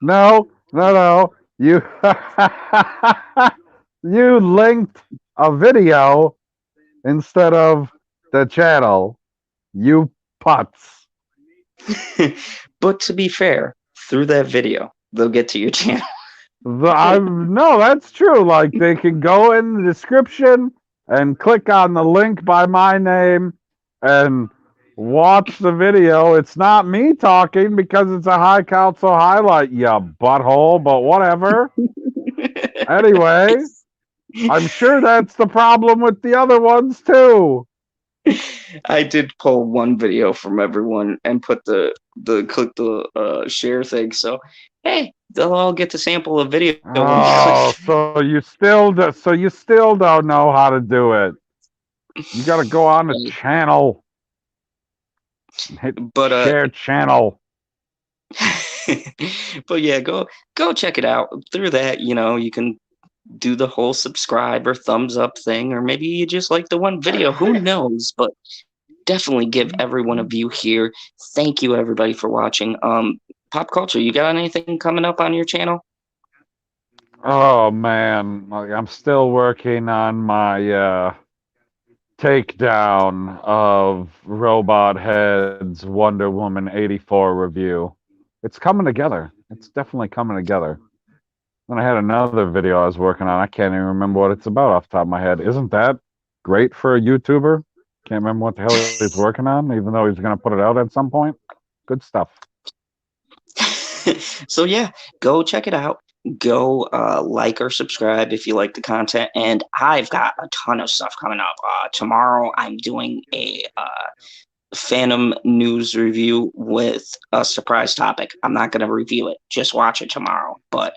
No, no, no. You you linked a video instead of the channel. You putz. But to be fair, through that video, they'll get to your channel. No, that's true. Like they can go in the description and click on the link by my name and watch the video. It's not me talking because it's a high council highlight, you butthole, but whatever. Anyway, I'm sure that's the problem with the other ones too. I did pull one video from everyone and put the click the share thing. So hey, they'll all get to sample a video when you click. Oh, so you still don't know how to do it. You got to go on the channel and hit But share channel. but yeah, go check it out. Through that, you can do the whole subscribe or thumbs up thing, or maybe you just like the one video. Who knows? But definitely give everyone a view here. Thank you everybody for watching. Pop Culture, you got anything coming up on your channel? Oh man, like, I'm still working on my takedown of Robot Head's Wonder Woman 84 review. It's coming together. It's definitely coming together. Then I had another video I was working on. I can't even remember what it's about off the top of my head. Isn't that great for a YouTuber? Can't remember what the hell he's working on, even though he's going to put it out at some point. Good stuff. So yeah, go check it out. Go like or subscribe if you like the content. And I've got a ton of stuff coming up. Tomorrow I'm doing a Phantom news review with a surprise topic. I'm not going to review it. Just watch it tomorrow, but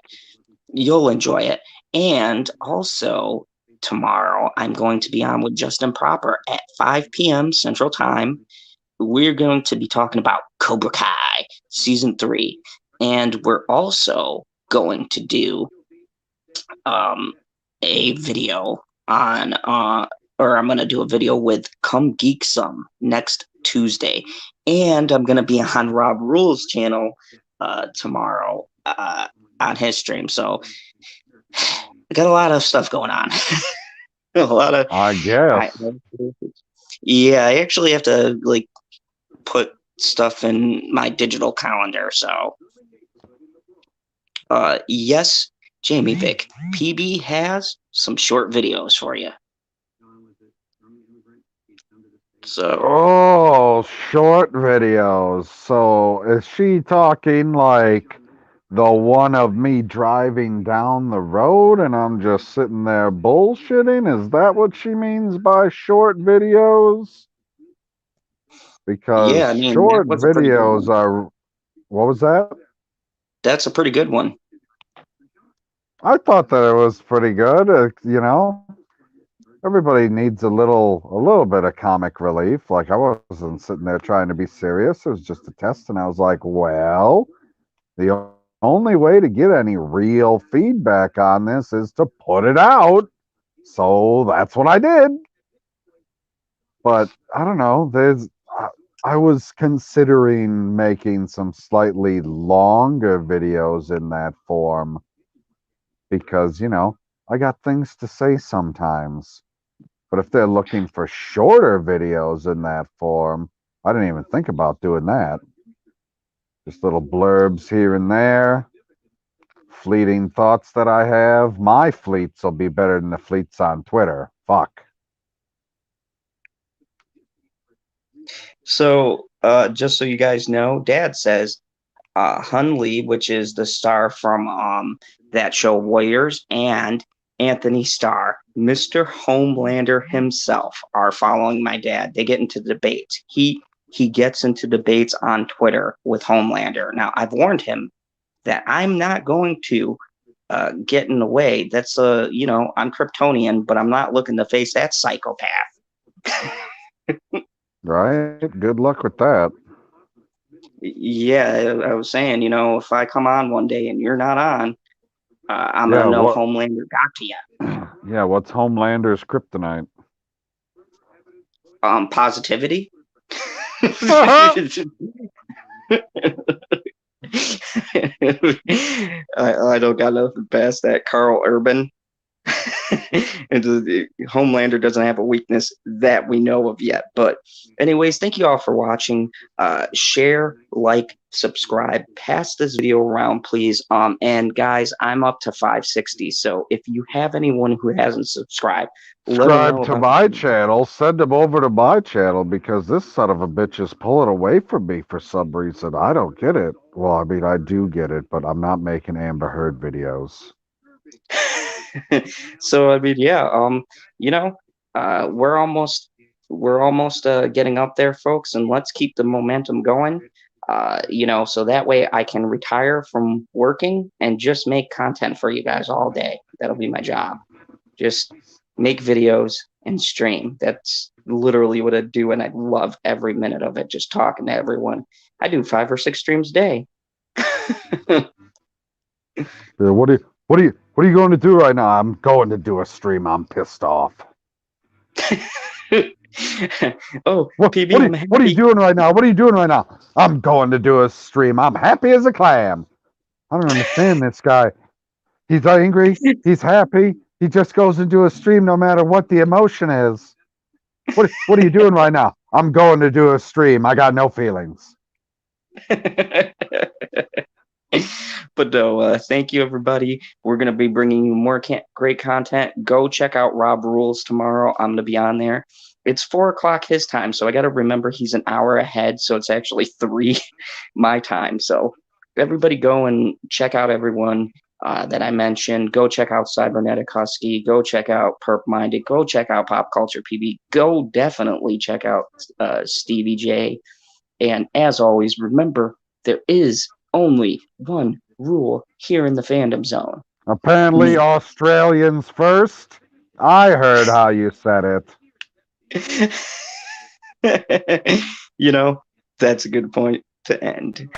you'll enjoy it. And also tomorrow I'm going to be on with Justin Proper at 5 p.m. Central Time. We're going to be talking about Cobra Kai season 3, and we're also going to do a video on or I'm going to do a video with Come Geek Some next Tuesday, and I'm going to be on Rob Rule's channel tomorrow on his stream. So I got a lot of stuff going on. A lot of I guess. yeah, I actually have to like put stuff in my digital calendar. So yes, Jamie Vick, PB has some short videos for you. So short videos. So is she talking like the one of me driving down the road and I'm just sitting there bullshitting? Is that what she means by short videos? Because Yeah, I mean that short was a pretty good videos one. are, what was that? That's a pretty good one. I thought that it was pretty good. Everybody needs a little bit of comic relief. Like, I wasn't sitting there trying to be serious. It was just a test, and I was like, well, the only way to get any real feedback on this is to put it out. So that's what I did. But I don't know. I was considering making some slightly longer videos in that form because, I got things to say sometimes. But if they're looking for shorter videos in that form, I didn't even think about doing that. Just little blurbs here and there, fleeting thoughts that I have. My fleets will be better than the fleets on Twitter. Fuck. So just so you guys know, Dad says Hun Lee, which is the star from that show Warriors, and Anthony Starr, Mr. Homelander himself, are following my dad. They get into debates. He gets into debates on Twitter with Homelander. Now, I've warned him that I'm not going to get in the way. That's I'm Kryptonian, but I'm not looking to face that psychopath. Right? Good luck with that. Yeah, I was saying, if I come on one day and you're not on, I'm Yeah, gonna know what Homelander got to you. yeah, what's Homelander's kryptonite? Positivity. I don't got nothing past that. Carl Urban. And Homelander doesn't have a weakness that we know of yet. But anyways, thank you all for watching. Share, like, subscribe, pass this video around, please. And guys, I'm up to 560. So if you have anyone who hasn't subscribed, let them Subscribe know to about my the channel. Send them over to my channel because this son of a bitch is pulling away from me for some reason. I don't get it. Well, I mean, I do get it, but I'm not making Amber Heard videos. So I mean, yeah, we're almost getting up there, folks, and let's keep the momentum going. So that way I can retire from working and just make content for you guys all day. That'll be my job. Just make videos and stream. That's literally what I do, and I love every minute of it. Just talking to everyone. I do 5 or 6 streams a day. Yeah, what are you going to do right now? I'm going to do a stream. I'm pissed off. Oh, What PB, what are, I'm what are you happy. doing right now? What are you doing right now? I'm going to do a stream. I'm happy as a clam. I don't understand this guy. He's angry. He's happy. He just goes into a stream no matter what the emotion is. What are you doing right now? I'm going to do a stream. I got no feelings. But no, thank you, everybody. We're going to be bringing you more great content. Go check out Rob Rules tomorrow. I'm going to be on there. It's 4 o'clock his time, so I got to remember he's an hour ahead, so it's actually 3 my time. So everybody go and check out everyone that I mentioned. Go check out Cybernetic Husky. Go check out Perp Minded. Go check out Pop Culture PB. Go definitely check out Stevie J. And as always, remember, there is only one rule here in the fandom zone. Apparently, Australians first. I heard how you said it. You know, that's a good point to end.